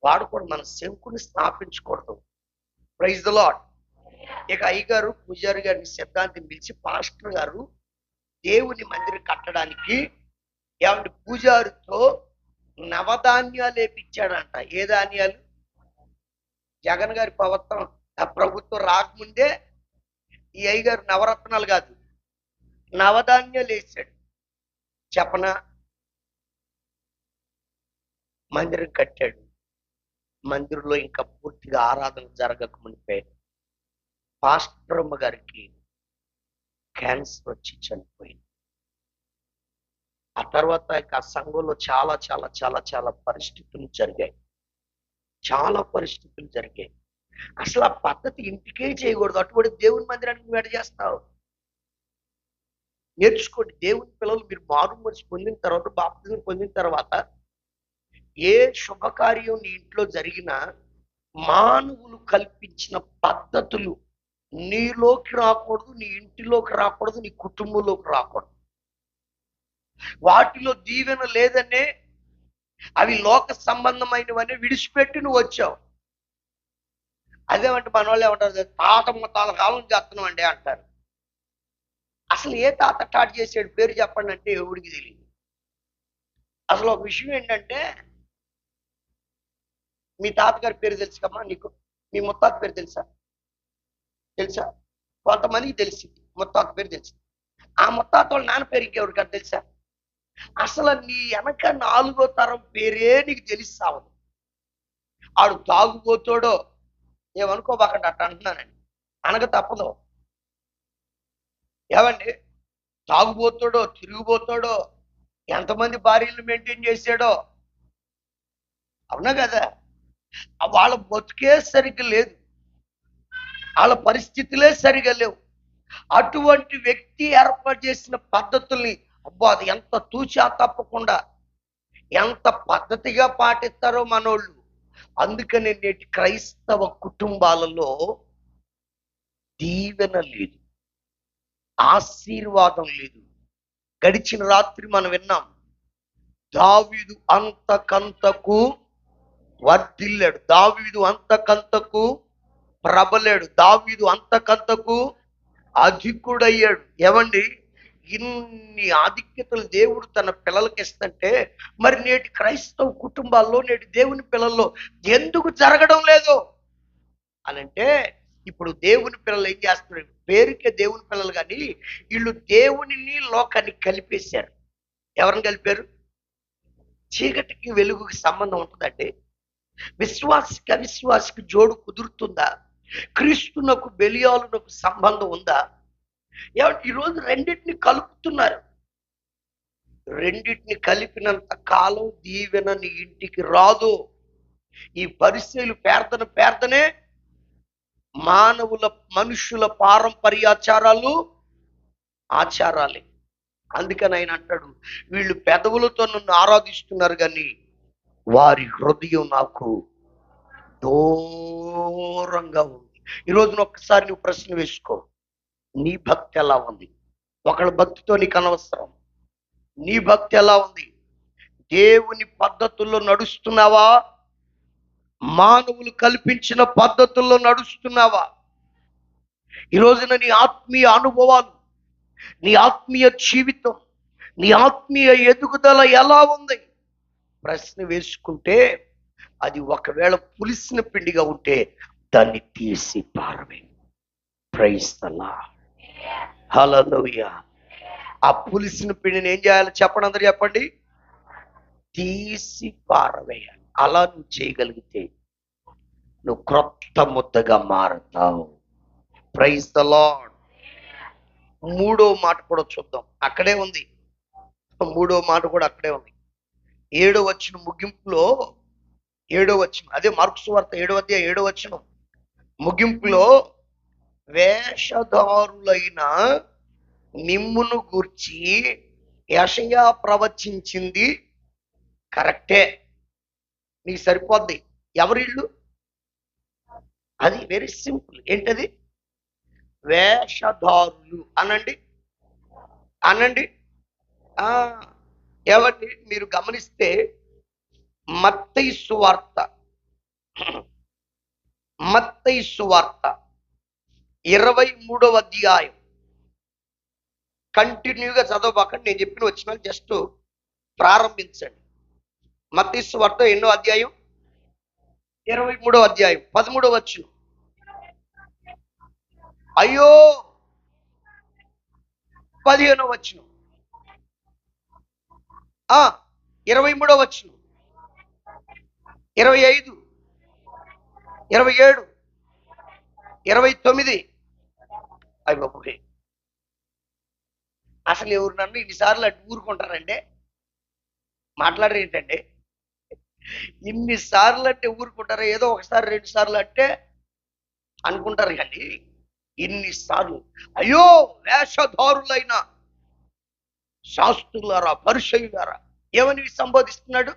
వాడకూడదు. మనం శంకుని స్థాపించకూడదు. Praise the Lord. ఇక అయ్యగారు పూజారి గారిని సిద్ధాంతిని పిలిచి, పాస్టర్ గారు దేవుని మందిరం కట్టడానికి ఏమంటే పూజారితో నవధాన్యాలు వేపించాడంట. ఏ ధాన్యాలు? జగన్ గారి ప్రభుత్వం రాకముందే ఈ అయ్యగారు నవరత్నాలు కాదు, నవధాన్యాలు వేసాడు. చెప్పనా? మందిరం కట్టాడు. మందిరంలో ఇంకా పూర్తిగా ఆరాధన జరగక మునిపే పాస్టర్ అమ్మ గారికి క్యాన్సర్ వచ్చి చనిపోయింది. ఆ తర్వాత ఆ సంఘంలో చాలా చాలా చాలా చాలా పరిస్థితులు జరిగాయి. అసలు ఆ పద్ధతి ఇంటికే చేయకూడదు. అటువంటి దేవుని మందిరానికి వెడ చేస్తావు? నేర్చుకోండి. దేవుని పిల్లలు మీరు మారు మనసు పొందిన తర్వాత, బాప్తిజం పొందిన తర్వాత ఏ శుభకార్యం నీ ఇంట్లో జరిగినా మానవులు కల్పించిన పద్ధతులు నీలోకి రాకూడదు, నీ ఇంటిలోకి రాకూడదు, నీ కుటుంబంలోకి రాకూడదు. వాటిలో దీవెన లేదనే, అవి లోక సంబంధమైనవని విడిచిపెట్టి నువ్వు వచ్చావు. అదేమంటే మన వాళ్ళు ఏమంటారు? తాత ముత్తాల కాలం చేస్తున్నాం అండి అంటారు. అసలు ఏ తాత స్టార్ట్ చేసాడు పేరు చెప్పండి అంటే ఎవడికి తెలియదు. అసలు ఒక విషయం ఏంటంటే, మీ తాతగారి పేరు తెలుసు కమ్మా నీకు? మీ ముత్తాత పేరు తెలుసా? కొంతమందికి తెలిసింది, ముత్తాత పేరు తెలుసు. ఆ ముత్తాత వాళ్ళ నాన్న పేరు ఇంకెవరికన్నా తెలుసా? అసలు నీ వెనక 4వ తరం పేరే నీకు తెలిసావు. ఆడు తాగుబోతాడో ఏమనుకోబాకండి, అట్ట అంటున్నానండి, అనక తప్పదు. ఏమండి? తాగుబోతాడో, తిరిగిపోతాడో, ఎంతమంది భార్యలు మెయింటైన్ చేశాడో. అవునా కదా? వాళ్ళ బతుకే సరిగ్గా లేదు, వాళ్ళ పరిస్థితులే సరిగా లేవు. అటువంటి వ్యక్తి ఏర్పాటు చేసిన పద్ధతుల్ని అబ్బా అది ఎంత తూచా తప్పకుండా ఎంత పద్ధతిగా పాటిస్తారో మనోళ్ళు. అందుకని నేటి క్రైస్తవ కుటుంబాలలో దీవెన లేదు, ఆశీర్వాదం లేదు. గడిచిన రాత్రి మనం విన్నాం, దావీదు అంతకంతకు వర్ధిల్లాడు, దావీదు అంతకంతకు ప్రబలాడు, దావీదు అంతకంతకు అధికుడయ్యాడు. ఏమండి, ఇన్ని ఆధిక్యతలు దేవుడు తన పిల్లలకి ఇస్తుంటే మరి నేటి క్రైస్తవ కుటుంబాల్లో, నేటి దేవుని పిల్లల్లో ఎందుకు జరగడం లేదు అనంటే, ఇప్పుడు దేవుని పిల్లలు ఏం చేస్తున్నారు? పేరుకే దేవుని పిల్లలు, కానీ వీళ్ళు దేవునిని లోకాన్ని కలిపేశారు. ఎవరిని కలిపారు? చీకటికి వెలుగుకి సంబంధం ఉంటుందండి? విశ్వాసికి అవిశ్వాసికి జోడు కుదురుతుందా? క్రీస్తునకు బెలియాలునకు సంబంధం ఉందా? ఈరోజు రెండింటిని కలుపుతున్నారు. రెండింటిని కలిపినంత కాలం దీవెన నీ ఇంటికి రాదు. ఈ పరిస్థితులు పేర్దనే మనుషుల పారంపర్యాచారాలు, ఆచారాలే. అందుకని ఆయన అంటాడు, వీళ్ళు పెదవులతో నన్ను ఆరాధిస్తున్నారు కానీ వారి హృదయం నాకు దూరంగా ఉంది. ఈరోజు ఒక్కసారి నువ్వు ప్రశ్న వేసుకో, నీ భక్తి ఎలా ఉంది? ఒకళ్ళ భక్తితో నీకు అనవసరం. నీ భక్తి ఎలా ఉంది? దేవుని పద్ధతుల్లో నడుస్తున్నావా? మానవులు కల్పించిన పద్ధతుల్లో నడుస్తున్నావా? ఈ రోజున నీ ఆత్మీయ అనుభవాలు, నీ ఆత్మీయ జీవితం, నీ ఆత్మీయ ఎదుగుదల ఎలా ఉంది? ప్రశ్న వేసుకుంటే, అది ఒకవేళ పులిసిన పిండిగా ఉంటే దాన్ని తీసి పారవే. ప్రైజ్ ది లార్డ్, హల్లెలూయా. ఆ పులిసిన పిండిని ఏం చేయాలి చెప్పండి, అందరూ చెప్పండి. తీసి పారవేయాలి. అలా నువ్వు చేయగలిగితే నువ్వు క్రొత్త ముద్దగా మారుతావు. Praise the lord. మూడో మాట కూడా చూద్దాం, అక్కడే ఉంది. మూడో మాట కూడా అక్కడే ఉంది. 7వ వచనం ముగింపులో, 7వ వచనం, అదే మార్కు సువార్త 7వ అధ్యాయం 7వ వచనం ముగింపులో, వేషధారులైన మిమ్మును గూర్చి యెషయా ప్రవచించింది కరెక్టే, నీకు సరిపోద్ది. ఎవరిళ్ళు? అది వెరీ సింపుల్. ఏంటది? వేషధారులు అనండి, అనండి. ఏమండి, మీరు గమనిస్తే మత్తయి సువార్త 23వ అధ్యాయం కంటిన్యూగా చదవబాకండి, నేను చెప్పిన వచ్చిన జస్ట్ ప్రారంభించండి. మత్తయి సువార్త ఎన్నో అధ్యాయం? 23వ అధ్యాయం 13వ వచనం. అయ్యో 15వ వచనం, 23వ వచనం, 25, 27, 29. అయ్యి బాబోయ్, అసలు ఎవరు నన్ను ఇన్నిసార్లు అడ్డు ఊరుకుంటారంటే మాట్లాడరు ఏంటంటే? ఇన్నిసార్లు అంటే ఊరుకుంటారా? ఏదో ఒకసారి 2 సార్లు అంటే అనుకుంటారు, కానీ ఇన్నిసార్లు అయ్యో వేషధారులైన శాస్త్రులారా, పరిసయ్యులారా, ఏమని సంబోధిస్తున్నాడు?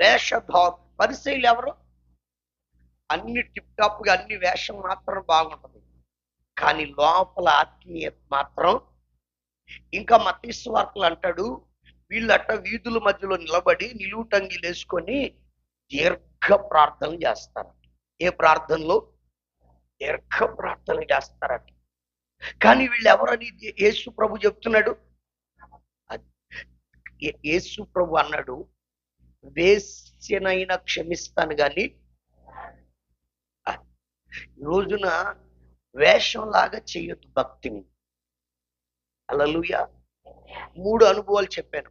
వేషధారు. పరిసయ్యులు ఎవరు? అన్ని టిప్ టాప్ గా, అన్ని వేషం మాత్రం బాగుంటది, కానీ లోపల ఆత్మీయత మాత్రం. ఇంకా మత్తయి సువార్తలు అంటాడు, వీళ్ళట వీధుల మధ్యలో నిలబడి నిలువుటంగిలు వేసుకొని దీర్ఘ ప్రార్థనలు చేస్తారట. ఏ ప్రార్థనలో? దీర్ఘ ప్రార్థనలు చేస్తారట. కానీ వీళ్ళు ఎవరని యేసు ప్రభు చెప్తున్నాడు? యేసు ప్రభు అన్నాడు, వేశ్యనైనా క్షమిస్తాను కానీ రోజున వేషంలాగా చేయొద్దు భక్తిని. హల్లెలూయా. 3 అనుభవాలు చెప్పాను.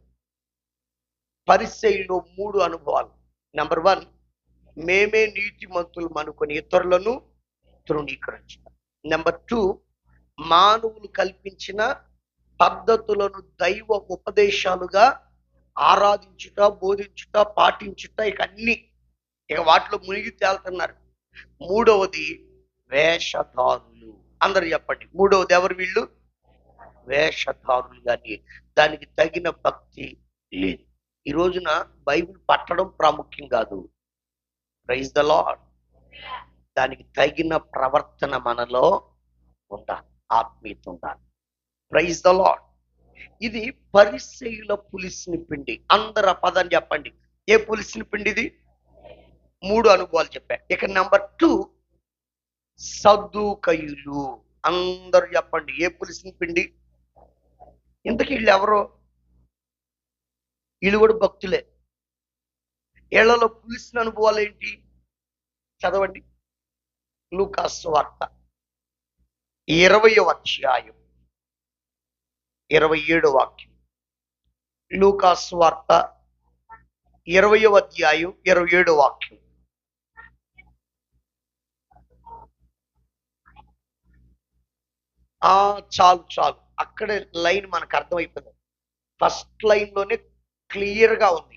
పరిసయ్యులో 3 అనుభవాలు. నెంబర్ 1, మేమే నీతిమంతులు అనుకొని ఇతరులను తృణీకరించడం. నెంబర్ 2, మానవులు కల్పించిన పద్ధతులను దైవ ఉపదేశాలుగా ఆరాధించుట, బోధించుట, పాటించుట, ఇక అన్ని వాటిలో మునిగి తేలుతున్నారు. 3వది వేషధారులు. అందరు చెప్పండి. మూడవది ఎవరు వీళ్ళు? వేషధారులు. కానీ దానికి తగిన భక్తి లేదు. ఈ రోజున బైబిల్ పట్టడం ప్రాముఖ్యం కాదు. Praise the Lord. దానికి తగిన ప్రవర్తన మనలో ఉండాలి, ఆత్మీయత ఉండాలి. Praise the Lord. ఇది పరిసయ్యుల పులిసిన పిండి. అందరు ఆ పదాన్ని చెప్పండి. ఏ పులిసిన పిండి ఇది? 3 అనుభవాలు చెప్పా. ఇక నెంబర్ 2 సద్దూకయ్యులు. అందరు చెప్పండి. ఏ పులిసిన పిండి? ఇంతకీ వీళ్ళు ఎవరో? వీళ్ళు కూడా భక్తులే. వీళ్ళలో పులిసిన అనుభవాలు ఏంటి? చదవండి. లూకా సువార్త 20వ అధ్యాయం 27వ వాక్యం. లూకా సువార్త 20వ అధ్యాయం 27వ వాక్యం. చాలు చాలు, అక్కడే లైన్ మనకు అర్థమైపోయింది. ఫస్ట్ లైన్ లోనే క్లియర్ గా ఉంది.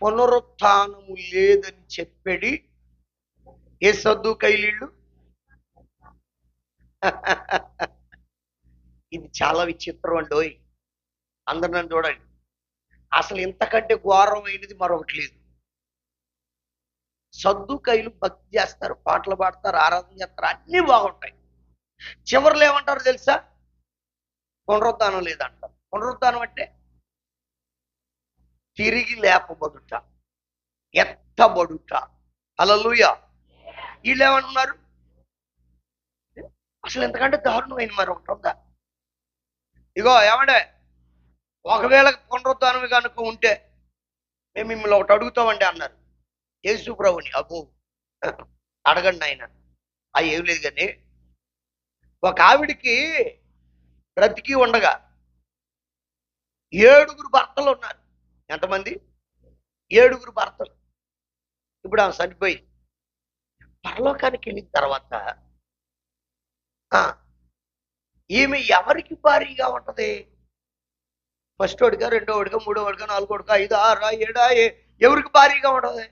పునరుత్థానము లేదని చెప్పేది ఏ సద్దూకయ్యులు? ఇది చాలా విచిత్రం అండి. అందరు నన్ను చూడండి. అసలు ఇంతకంటే ఘోరమైనది మరొకటి లేదు. సద్దూకయ్యులు భక్తి చేస్తారు, పాటలు పాడతారు, ఆరాధన చేస్తారు, అన్ని బాగుంటాయి. చివరిలో ఏమంటారు తెలుసా? పునరుద్ధానం లేదంటారు. పునరుద్ధానం అంటే తిరిగి లేపబడుట, ఎత్తబడుట. హల్లెలూయా. వీళ్ళు ఏమంటున్నారు? అసలు ఎంతకంటే దారుణమైన మరి ఒకటి ఉందా? ఇగో ఏమండే, ఒకవేళ పునరుద్ధానం కనుక ఉంటే మేము మిమ్మల్ని ఒకటి అడుగుతామండి అన్నారు యేసు ప్రభుని. అబ్బో, అడగండి ఆయన. ఏం లేదు కానీ ఒక ఆవిడికి బ్రతికి ఉండగా 7 భర్తలు ఉన్నారు. ఎంతమంది? 7 భర్తలు. ఇప్పుడు ఆమె చనిపోయింది. పరలోకానికి వెళ్ళిన తర్వాత ఈమె ఎవరికి భారీగా ఉంటది? ఫస్ట్ వాడిగా, రెండో వాడిగా, మూడో వాడిగా, నాలుగో వాడిగా, 5, 6, 7 ఎవరికి భారీగా ఉంటది?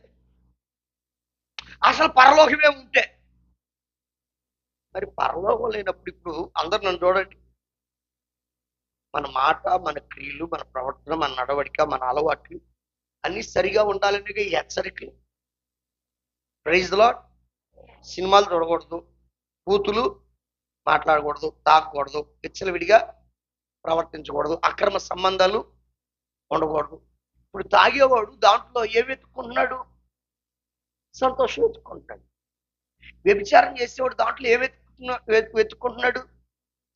అసలు పరలోకమే ఉంటే. మరి పరలోకం లేనప్పుడు ఇప్పుడు అందరు నన్ను చూడండి. మన మాట, మన క్రియలు, మన ప్రవర్తన, మన నడవడిక, మన అలవాట్లు అన్ని సరిగా ఉండాలని హెచ్చరికలు. Praise the Lord. సినిమాలు చూడకూడదు, కూతులు మాట్లాడకూడదు, తాగకూడదు, విచ్చలవిడిగా ప్రవర్తించకూడదు, అక్రమ సంబంధాలు ఉండకూడదు. ఇప్పుడు తాగేవాడు దాంట్లో ఏం వెతుక్కుంటున్నాడు? సంతోషం వెతుక్కుంటున్నాడు. వ్యభిచారం చేసేవాడు దాంట్లో ఏం వెతుక్కుంటున్నాడు?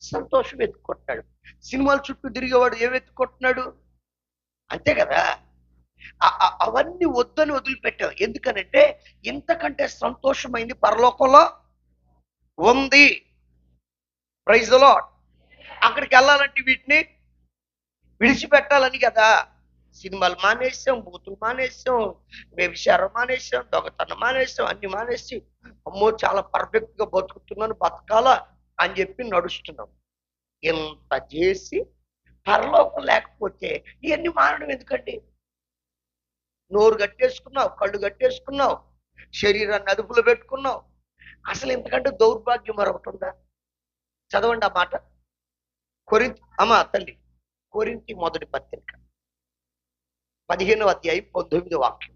సంతోషం వెతుక్కుంటున్నాడు. సినిమాల చుట్టూ తిరిగేవాడు ఏం వెతుక్కుంటున్నాడు? అంతే కదా. అవన్నీ వద్దని వదిలిపెట్టావు. ఎందుకనంటే ఇంతకంటే సంతోషమైంది పరలోకంలో ఉంది. Praise the Lord. అక్కడికి వెళ్ళాలంటే వీటిని విడిచిపెట్టాలని కదా. సినిమాలు మానేసాం, బూతులు మానేసాం, వ్యభిచారం మానేసాం, దొంగతనం మానేసాం, అన్ని మానేసి అమ్మో చాలా పర్ఫెక్ట్ గా బతుకుతున్నాను, బతకాలా అని చెప్పి నడుస్తున్నాం. ఇంత చేసి పరలోకం లేకపోతే ఇవన్నీ మానడం ఎందుకండి? నోరు కట్టేసుకున్నావు, కళ్ళు కట్టేసుకున్నావు, శరీరాన్ని అదుపులో పెట్టుకున్నావు. అసలు ఇంతకంటే దౌర్భాగ్యం మరొకటి ఉందా? చదవండి ఆ మాట. తల్లి కొరింథీ మొదటి పత్రిక 15వ అధ్యాయం 19వ వాక్యం.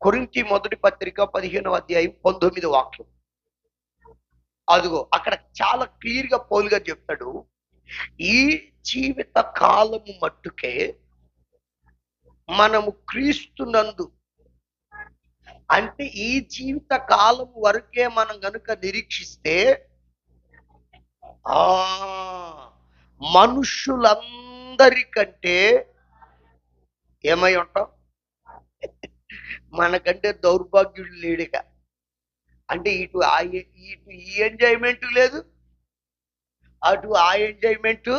కొరింథీ మొదటి పత్రిక 15వ అధ్యాయం 19వ వాక్యం. అదిగో అక్కడ చాలా క్లియర్ గా పౌలు గారు చెప్తాడు, ఈ జీవిత కాలము మట్టుకే మనము క్రీస్తునందు, అంటే ఈ జీవిత కాలం వరకే మనం గనుక నిరీక్షిస్తే మనుషులందరికంటే ఏమై ఉంటాం? మనకంటే దౌర్భాగ్యుడు లేడుగా. అంటే ఇటు ఈ ఎంజాయ్మెంట్ లేదు, అటు ఆ ఎంజాయ్మెంట్.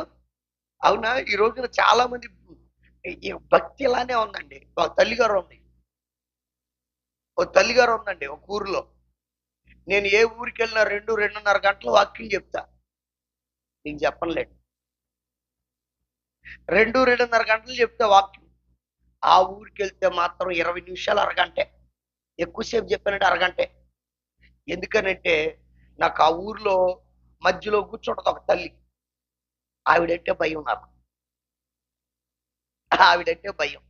అవునా? ఈ రోజున చాలా మంది భక్తి ఇలానే ఉందండి. ఒక తల్లిగారు ఉందండి ఒక ఊరిలో. నేను ఏ ఊరికి వెళ్ళినా 2-2.5 గంటల వాక్యం చెప్తా. నీకు చెప్పలేదు, 2-2.5 గంటలు చెప్తే వాక్యం. ఆ ఊరికి వెళ్తే మాత్రం 20 నిమిషాలు, అరగంటే. ఎక్కువసేపు చెప్పానంటే అరగంటే. ఎందుకనంటే నాకు ఆ ఊర్లో మధ్యలో కూర్చుంటది ఒక తల్లి. ఆవిడంటే భయం నాకు. ఆవిడంటే భయం.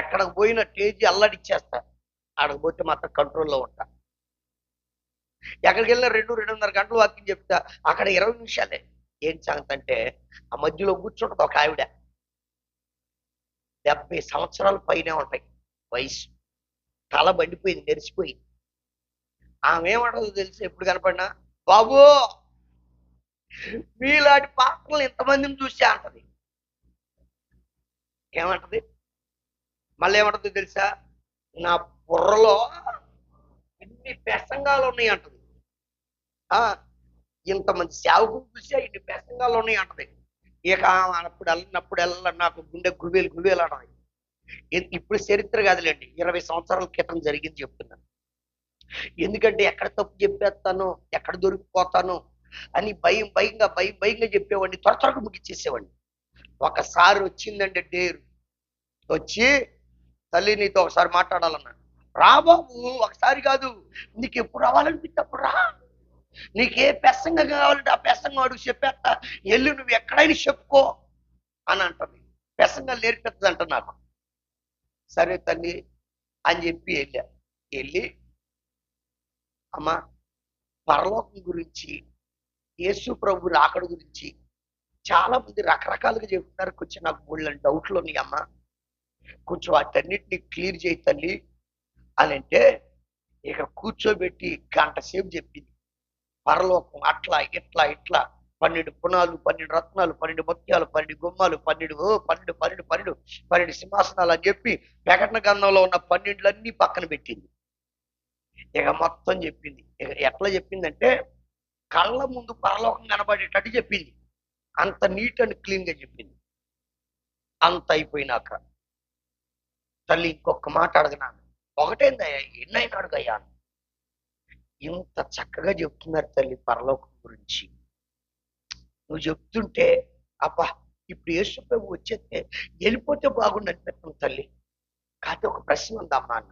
ఎక్కడికి పోయినా టేజీ అల్లడిచ్చేస్తా. ఆడకు పోతే మాత్రం కంట్రోల్లో ఉంటా. ఎక్కడికి వెళ్ళినా 2-2.5 గంటలు వాక్యం చెప్తా. అక్కడ 20 నిమిషాలే. ఏం సంగతి అంటే ఆ మధ్యలో కూర్చుంటది ఒక ఆవిడ. 70 సంవత్సరాల పైనే ఉంటాయి వయసు. తల బండిపోయింది, నెరిసిపోయింది. ఆమె ఏమంటదో తెలుసు ఎప్పుడు కనపడినా, బాబు మీలాంటి పాత్రలు ఇంతమందిని చూసే అంటది. ఏమంటది? మళ్ళీ ఏమంటదో తెలుసా, నా బుర్రలో ఇన్ని ప్రసంగాలు ఉన్నాయి అంటది. ఇంతమంది సేవకులు చూసా ఇన్ని ప్రసంగాలు ఉన్నాయి అంటది. ఇక అన్నప్పుడల్లా నాకు గుండె గుబేలు అంటది. ఇప్పుడు చరిత్ర కాదులేండి, 20 సంవత్సరాల క్రితం జరిగింది చెప్తున్నాను. ఎందుకంటే ఎక్కడ తప్పు చెప్పేస్తాను, ఎక్కడ దొరికిపోతాను అని భయంగా చెప్పేవాడిని. త్వరగా ముగిచ్చేసేవాడిని. ఒకసారి వచ్చిందంటే డేరు వచ్చి, తల్లి నీతో ఒకసారి మాట్లాడాలన్నా. రా బాబు, ఒకసారి కాదు, నీకు ఎప్పుడు రావాలనిపిస్తే అప్పుడు రా. నీకే ప్రసంగం కావాలంటే ఆ ప్రసంగం అడుగు, చెప్పేస్తా. ఎల్లు, నువ్వు ఎక్కడైనా చెప్పుకో అని అంటుంది. ప్రసంగాలు నేర్పిస్తుందంట నాకు. సరే తల్లి అని చెప్పి వెళ్ళి అమ్మా పరలోకం గురించి, యేసు ప్రభు రాకడ గురించి చాలా మంది రకరకాలుగా చెప్తున్నారు. కొంచెం నాకు బోల్డెన్ని డౌట్లు ఉన్నాయి అమ్మా, కొంచెం వాటన్నిటిని క్లియర్ చేయి తల్లి అని అంటే, ఇక కూర్చోబెట్టి గంట సేపు చెప్పింది. పరలోకం అట్లా ఇట్లా 12 పునాలు, 12 రత్నాలు, 12 ముత్యాలు, 12 గుమ్మాలు, 12 సింహాసనాలు అని చెప్పి ప్రకటన గ్రంథంలో ఉన్న 12 పక్కన పెట్టింది. ఇక మొత్తం చెప్పింది. ఇక ఎట్లా చెప్పిందంటే కళ్ళ ముందు పరలోకం కనబడేటట్టు చెప్పింది. అంత నీట్ అండ్ క్లీన్ గా చెప్పింది. అంత అయిపోయినాక తల్లి ఇంకొక మాట అడగనాను. ఒకటేందయ్యా, ఎన్నైనా అడుగయ్యా. ఇంత చక్కగా చెప్తున్నారు తల్లి పరలోకం గురించి. నువ్వు చెప్తుంటే అబ్బా, ఇప్పుడు యేసు ప్రభు వచ్చేస్తే వెళ్ళిపోతే బాగుండు అనిపిస్తుంది తల్లి. కాకపోతే ఒక ప్రశ్న ఉందమ్మా అన్న.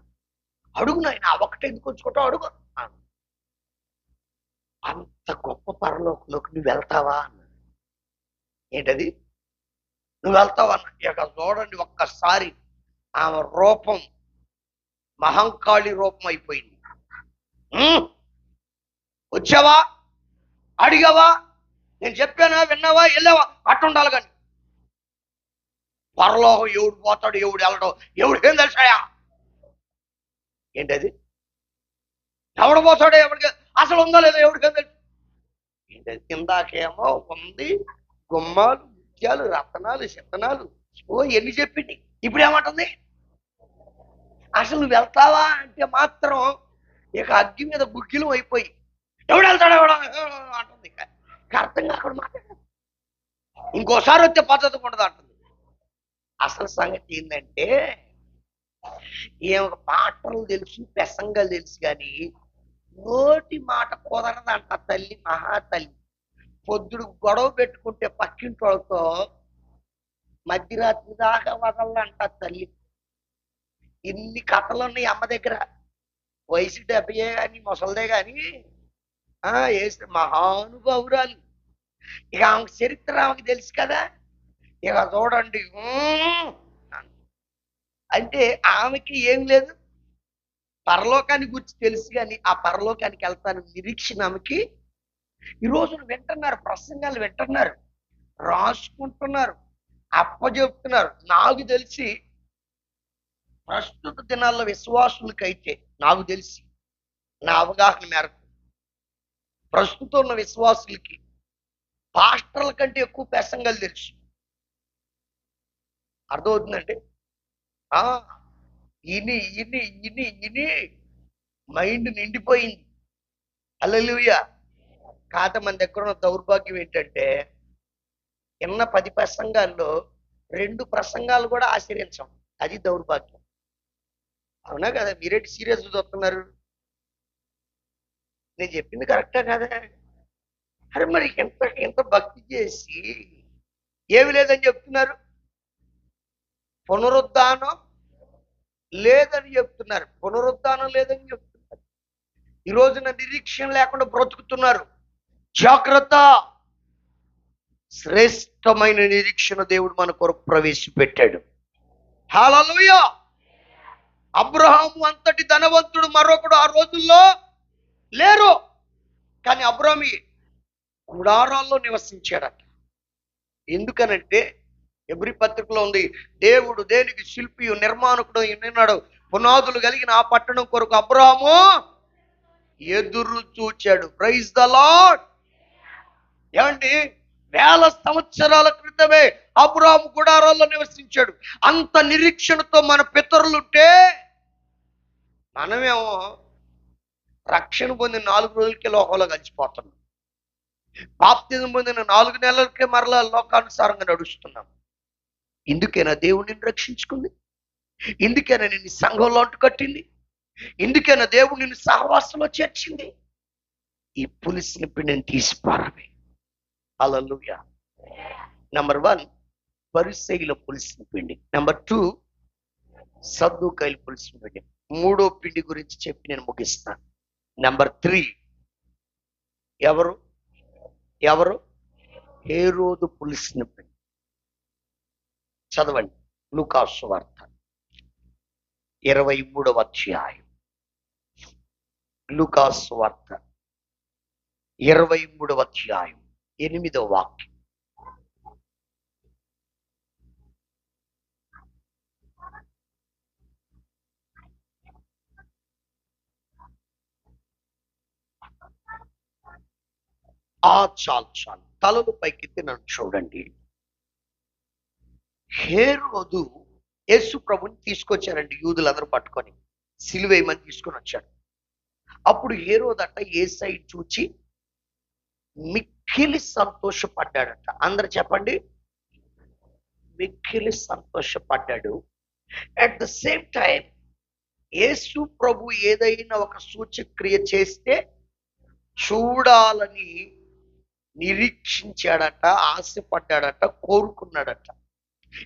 అడుగు నాయన, ఒకటే ఎందుకు వచ్చుకుంటావు, అడుగు. అంత గొప్ప పరలోకంలోకి నువ్వు వెళ్తావా అన్న. ఏంటది? నువ్వు వెళ్తావా అన్న. ఇక చూడండి, ఒక్కసారి ఆమె రూపం మహంకాళి రూపం అయిపోయింది. వచ్చావా, అడిగావా, నేను చెప్పానా, విన్నావా, వెళ్ళావా, అట్టుండాలి. కానీ పరలోకం ఎవడు పోతాడు, ఎవడు వెళ్ళడం, ఎవడికేం తెలుసాయా? ఏంటది? ఎవడు పోతాడో ఎవడికి అసలు ఉందో లేదో ఎవడికేం తెలుసు. ఏంటది? ఇందాకేమో ఉంది గుమ్మాలు, ముత్యాలు, రత్నాలు, శతనాలు, ఎన్ని చెప్పింది. ఇప్పుడు ఏమంటుంది? అసలు నువ్వు వెళ్తావా అంటే మాత్రం ఇక అగ్గి మీద గుగ్గిలు అయిపోయి ఎవడు వెళ్తాడు ఎవడ అంటుంది. ఇక అర్థం కాకుండా మాట్లాడదు. ఇంకోసారి వచ్చే పద్ధతి ఉండదు అంటుంది. అసలు సంగతి ఏంటంటే, ఏమో పాటలు తెలుసు, ప్రసంగాలు తెలుసు, కానీ నోటి మాట కుదరదంట తల్లి. మహాతల్లి పొద్దుడు గొడవ పెట్టుకుంటే పక్కింటి వాళ్ళతో మధ్యరాత్రి దాకా వదలంట తల్లి. ఇన్ని కథలు ఉన్నాయి అమ్మ దగ్గర. వయసు 70 కానీ ముసలిదే కానీ వేస్తే మహానుభావురాలు. ఇక ఆమెకు చరిత్ర ఆమెకు తెలుసు కదా. ఇక చూడండి, అంటే ఆమెకి ఏం లేదు, పరలోకాన్ని గురించి తెలుసు, కానీ ఆ పరలోకానికి వెళ్తాను నిరీక్షణ ఆమెకి. ఈ రోజున వింటున్నారు, ప్రసంగాలు వింటున్నారు, రాసుకుంటున్నారు, అప్పచెప్తున్నారు. నాకు తెలిసి ప్రస్తుత దినాల్లో విశ్వాసులకైతే, నాకు తెలిసి నా అవగాహన మేరకు, ప్రస్తుతం ఉన్న విశ్వాసులకి పాస్టర్ల కంటే ఎక్కువ ప్రసంగాలు తెలుసు. అర్థమవుతుందండి? ఇని మైండ్ నిండిపోయింది. హల్లెలూయా. కాకపోతే మన దగ్గర ఉన్న దౌర్భాగ్యం ఏంటంటే, ఉన్న 10 ప్రసంగాల్లో 2 ప్రసంగాలు కూడా ఆశ్రయించాం. అది దౌర్భాగ్యం. అవునా కదా? మీరేంటి సీరియస్ చూస్తున్నారు? నేను చెప్పింది కరెక్టా కదా? అరే మరి ఎంత భక్తి చేసి ఏమి లేదని చెప్తున్నారు, పునరుద్ధానం లేదని చెప్తున్నారు, పునరుద్ధానం లేదని చెప్తున్నారు. ఈ రోజున నిరీక్షణ లేకుండా బ్రతుకుతున్నారు. జాగ్రత్త. శ్రేష్టమైన నిరీక్షణ దేవుడు మన కొరకు ప్రవేశపెట్టాడు. హల్లెలూయా. అబ్రహాము అంతటి ధనవంతుడు మరొకడు ఆ రోజుల్లో లేరు. కానీ అబ్రహాము గుడారాల్లో నివసించాడట. ఎందుకనంటే ఎబ్రీ పత్రికలో ఉంది, దేవుడు దేనికి శిల్పియు నిర్మాణకుడు ఉన్నాడు, పునాదులు కలిగిన ఆ పట్టణం కొరకు అబ్రహాము ఎదురు చూచాడు. Praise the Lord. ఏమండి, వేల సంవత్సరాల క్రితమే అబ్రహాము గుడారాల్లో నివసించాడు. అంత నిరీక్షణతో మన పితరులుంటే మనమేమో రక్షణ పొందిన 4 రోజులకే లోకంలో కలిసిపోతున్నాం. బాప్తిజం పొందిన 4 నెలలకే మరలా లోకానుసారంగా నడుస్తున్నాం. ఎందుకైనా దేవుడిని రక్షించుకుంది? ఎందుకైనా నిన్ను సంఘంలో కట్టింది? ఎందుకైనా దేవుడు నిన్ను సహవాసంలో చేర్చింది? ఈ పులిసిన పిండిని తీసిపారవి. హల్లెలూయా. నంబర్ 1 పరిసయ్యుల పులిసిన పిండి. నంబర్ 2 సద్దూకాయల పులిసిన పిండి. మూడో పిండి గురించి చెప్పి నేను ముగిస్తాను. నంబర్ 3 ఎవరు ఎవరు హేరోదు పులిసిన పిండి. చదవండి లూకా సువార్త 23వ అధ్యాయం. లూకా సువార్త 23వ అధ్యాయం 8వ వాక్యం. చాలు తలలు పైకెత్తి నన్ను చూడండి. హేరోదు యేసు ప్రభుని తీసుకొచ్చారండి యూదులందరూ పట్టుకొని, సిలువేయమని తీసుకొని వచ్చాడు. అప్పుడు హేరోదట యేసయ్య చూచి మిక్కిలి సంతోషపడ్డాడట. అందరు చెప్పండి, మిక్కిలి సంతోషపడ్డాడు. అట్ ద సేమ్ టైం యేసు ప్రభు ఏదైనా ఒక సూచక్రియ చేస్తే చూడాలని నిరీక్షించాడట, ఆశపడ్డాడట, కోరుకున్నాడట.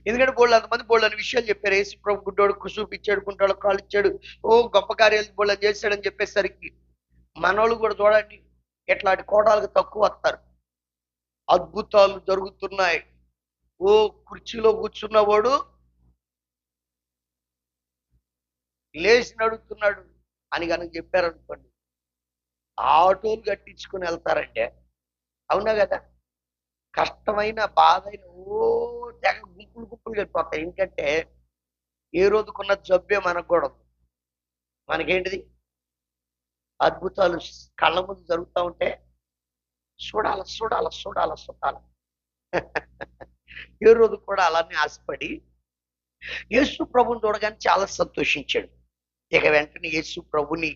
ఎందుకంటే అంతమంది బోళ్ళని విషయాలు చెప్పారు. యేసు ప్రభు గుడ్డోడు చూపించాడు, కుంటాడు కాళ్ళు ఇచ్చాడు, గొప్ప కార్యాలు బోళ్ళని చేశాడని చెప్పేసరికి మనోళ్ళు కూడా చూడండి ఎట్లాంటి కోటాలకు తక్కువ వస్తారు. అద్భుతాలు జరుగుతున్నాయి, కుర్చీలో కూర్చున్నవాడు లేచి నడుస్తున్నాడు అని కనుక చెప్పారనుకోండి, ఆటోలు కట్టించుకుని వెళ్తారంటే. అవునా కదా? కష్టమైన బాధైన తెగ గుంపులు కట్టిపోతాయి. ఎందుకంటే ఏ రోజుకున్న జబ్బే మనకు కూడా ఉంది. మనకేంటిది? అద్భుతాలు కళ్ళ ముందు జరుగుతూ ఉంటే చూడాల. ఏ రోజు కూడా అలానే ఆశపడి యేసు ప్రభుని చూడగానే చాలా సంతోషించాడు. ఇక వెంటనే యేసు ప్రభుని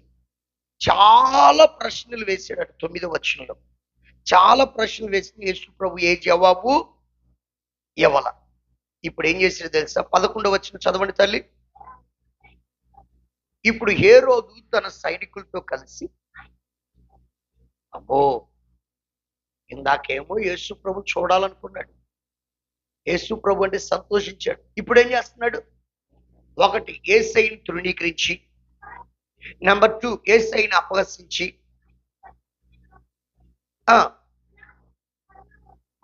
చాలా ప్రశ్నలు వేసాడు. 9వ వచనంలో చాలా ప్రశ్నలు వేసి యేసు ప్రభు ఏ జవాబు ఇవ్వాల. ఇప్పుడు ఏం చేసాడు తెలుసా? 11వ వచనం చదవండి తల్లి. ఇప్పుడు హేరోదు తన సైనికులతో కలిసి, అబ్బో ఇందాకేమో యేసు ప్రభు చూడాలనుకున్నాడు, యేసు ప్రభు అంటే సంతోషించాడు. ఇప్పుడు ఏం చేస్తున్నాడు? 1 యేసయ్యను తృణీకరించి, నెంబర్ 2 యేసయ్యను అపహసించి,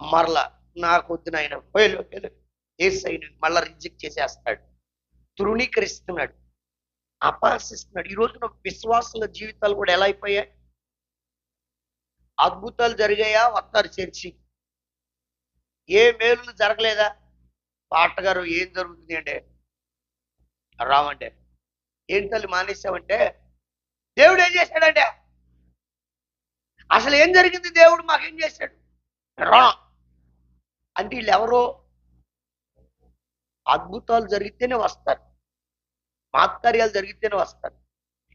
మరలా నాకు వద్దు నాయన యేసయ్యను మళ్ళా రిజెక్ట్ చేసేస్తాడు, తృణీకరిస్తున్నాడు, అపహసిస్తున్నాడు. ఈ రోజున విశ్వాసుల జీవితాలు కూడా ఎలా అయిపోయాయి? అద్భుతాలు జరిగాయా? వస్తారు చర్చి. ఏ మేలులు జరగలేదా? పాటగారు ఏం జరుగుతుంది అంటే రావంటే, ఏంటి తల్లి మానేసామంటే, దేవుడు ఏం చేశాడంటే, అసలు ఏం జరిగింది, దేవుడు మాకేం చేశాడు రా అంటే వీళ్ళు ఎవరో అద్భుతాలు జరిగితేనే వస్తారు, మాత్కార్యాలు జరిగితేనే వస్తారు.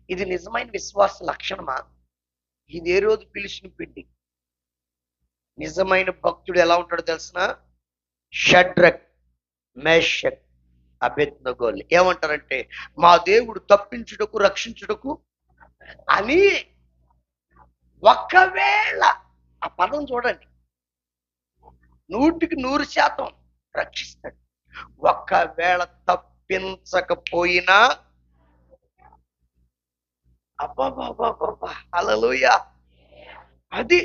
ఇది నిజమైన విశ్వాస లక్షణమా? ఇది ఏ రోజు పిలిచిన పిండి. నిజమైన భక్తుడు ఎలా ఉంటాడో తెలిసిన? షడ్రక్, మేషక్, అబేద్నెగోలు ఏమంటారంటే, మా దేవుడు తప్పించుటకు రక్షించుటకు అని. ఒకవేళ ఆ పదం చూడండి, 100% రక్షిస్తాడు. ఒకవేళ తప్పించకపోయినా అబ్బా హల్లెలూయా. అది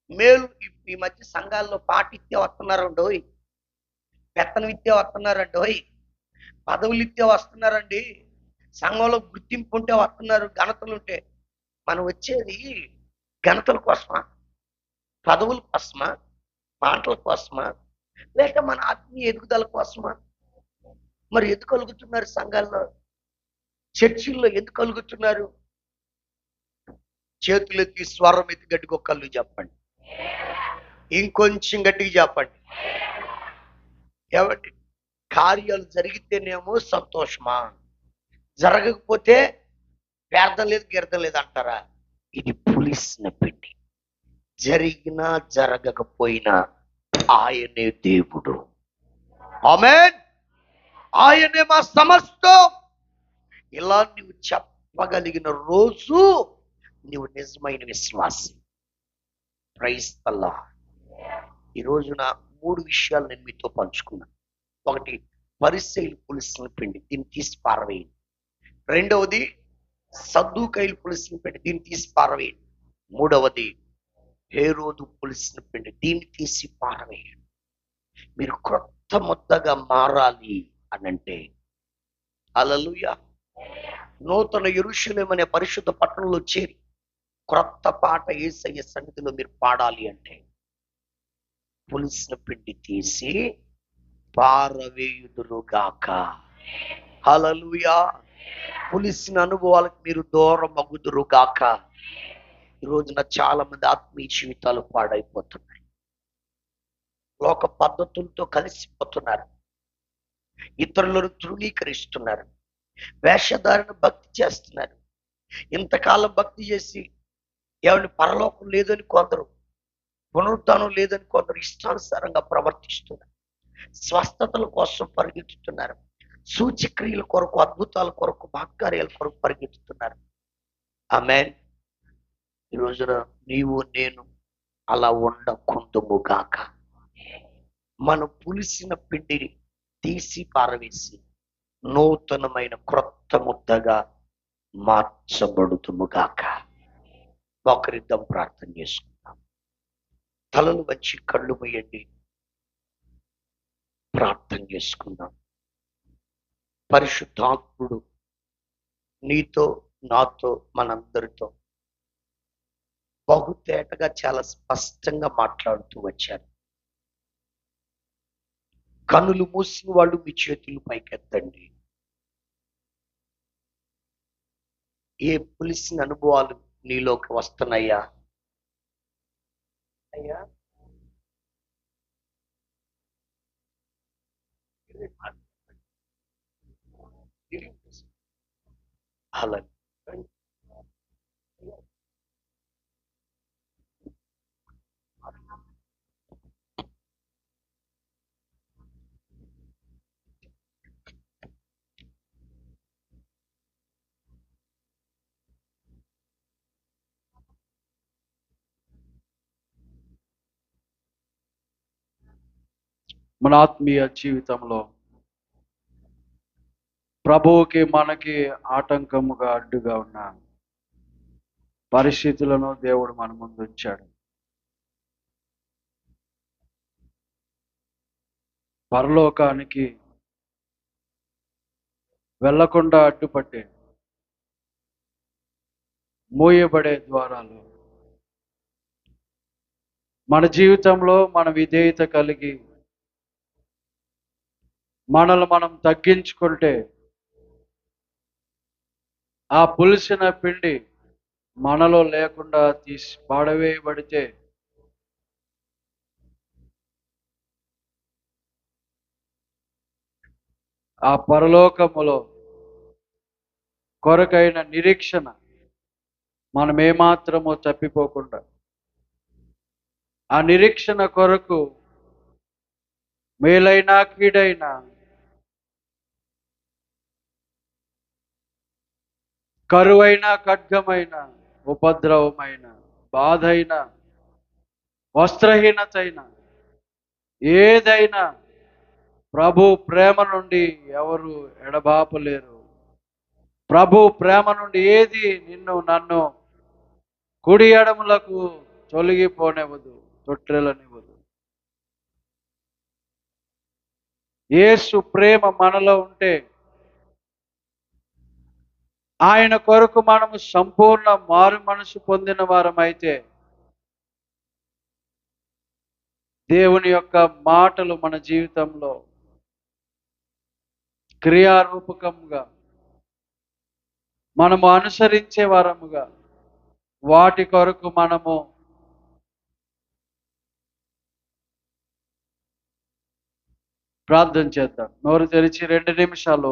మేలు ఈ మధ్య సంఘాల్లో పాటిత్తే వస్తున్నారండోయ్, పెత్తనం ఇత్తే వస్తున్నారండోయ్, పదవులు ఇత్తే వస్తున్నారండి, సంఘంలో గుర్తింపు ఉంటే వస్తున్నారు, ఘనతలు ఉంటే. మనం వచ్చేది ఘనతల కోసమా, పదవుల కోసమా, మాటల కోసమా, లేక మన ఆత్మీయ ఎదుగుదల కోసమా? మరి ఎందుకు కలుగుతున్నారు సంఘాల్లో, చర్చిల్లో ఎందుకు కలుగుతున్నారు? చేతులెత్తి స్వరం ఎత్తి గట్టిగా కళ్ళు చెప్పండి, ఇంకొంచెం గట్టిగా చెప్పండి. ఏమండి, కార్యాలు జరిగితేనేమో సంతోషమా, జరగకపోతే వ్యర్థం లేదు గీర్థం లేదు అంటారా? ఇది పులిసిన పిండి. జరిగినా జరగకపోయినా ఆయనే దేవుడు. ఆమేన్. ఆయనే మా సమస్తం. ఇలా నువ్వు చెప్పగలిగిన రోజు నువ్వు నిజమైన విశ్వాసి. Praise the Lord. ఈ రోజున 3 విషయాలు నేను మీతో పంచుకున్నాను. ఒకటి, పరిసయ్యులు పులిసిన పిండి, దీన్ని తీసి పారవేయండి. రెండవది, సద్దూకయ్యులు పులిసిన పిండి, దీన్ని తీసి పారవేయండి. మూడవది, హేరోదు పులిసిన పిండి, దీన్ని తీసి పారవేయండి. మీరు క్రొత్త ముద్దగా మారాలి అనంటే, హల్లెలూయా, నూతన యెరూషలేము అనే పరిశుద్ధ పట్టణంలో చేరి క్రొత్త పాట యేసయ్య సన్నిధిలో మీరు పాడాలి అంటే, పులిసిన పిండి తీసి పారవేయుదురుగాక. హల్లెలూయా. పులిసిన అనుభవాలకు మీరు దూరం అగుదురుగాక. ఈ రోజున చాలా మంది ఆత్మీయ జీవితాలు పాడైపోతున్నాయి, లోక పద్ధతులతో కలిసిపోతున్నారు, ఇతరులను తృణీకరిస్తున్నారు, వేషధారణ భక్తి చేస్తున్నారు. ఇంతకాలం భక్తి చేసి ఎవరిని పరలోకం లేదని కొందరు, పునరుద్ధానం లేదని కొందరు ఇష్టానుసారంగా ప్రవర్తిస్తున్నారు, స్వస్థతల కోసం పరిగెత్తుతున్నారు, సూచక్రియల కొరకు, అద్భుతాల కొరకు, మహత్కార్యాల కొరకు పరిగెత్తుతున్నారు. ఆమేన్. ఈ రోజున నీవు నేను అలా ఉండకుందుముగాక. మనం పులిసిన పిండిని తీసి పారవేసి నూతనమైన క్రొత్త ముద్దగా మార్చబడుతుముగాక. ఒకరిద్దం ప్రార్థన చేసుకుందాం. తలలు వంచి కళ్ళు మూయండి, ప్రార్థన చేసుకుందాం. పరిశుద్ధాత్ముడు నీతో నాతో మనందరితో బహుతేటగా చాలా స్పష్టంగా మాట్లాడుతూ వచ్చారు. కనులు మూసిన వాళ్ళు మీ చేతులు పైకెత్తండి. ఏ పులిసిన అనుభవాలు నీలోకి వస్తున్నాయా? అయ్యా, అలా
మన ఆత్మీయ జీవితంలో ప్రభువుకి మనకి ఆటంకముగా అడ్డుగా ఉన్న పరిస్థితులను దేవుడు మన ముందు ఉంచాడు. పరలోకానికి వెళ్లకుండా అడ్డుపట్టే మూయబడే ద్వారాలు మన జీవితంలో మన విధేయత కలిగి మనల్ని మనం తగ్గించుకుంటే ఆ పులిసిన పిండి మనలో లేకుండా తీసి పాడవేయబడితే ఆ పరలోకములో కొరకైన నిరీక్షణ మనం ఏమాత్రమో తప్పిపోకుండా ఆ నిరీక్షణ కొరకు మేలైనా కీడైనా కరువైన ఖడ్గమైన ఉపద్రవమైన బాధైన వస్త్రహీనతైన ఏదైనా ప్రభు ప్రేమ నుండి ఎవరు ఎడబాపలేరు. ప్రభు ప్రేమ నుండి ఏది నిన్ను నన్ను కుడి ఎడములకు తొలగిపోనివ్వదు, తొట్టిల్లనివ్వదు. యేసు ప్రేమ మనలో ఉంటే ఆయన కొరకు మనము సంపూర్ణ మారు మనసు పొందిన వారమైతే దేవుని యొక్క మాటలు మన జీవితంలో క్రియారూపకంగా మనము అనుసరించే వారముగా వాటి కొరకు మనము ప్రార్థన చేద్దాం. నోరు తెరిచి 2 నిమిషాలు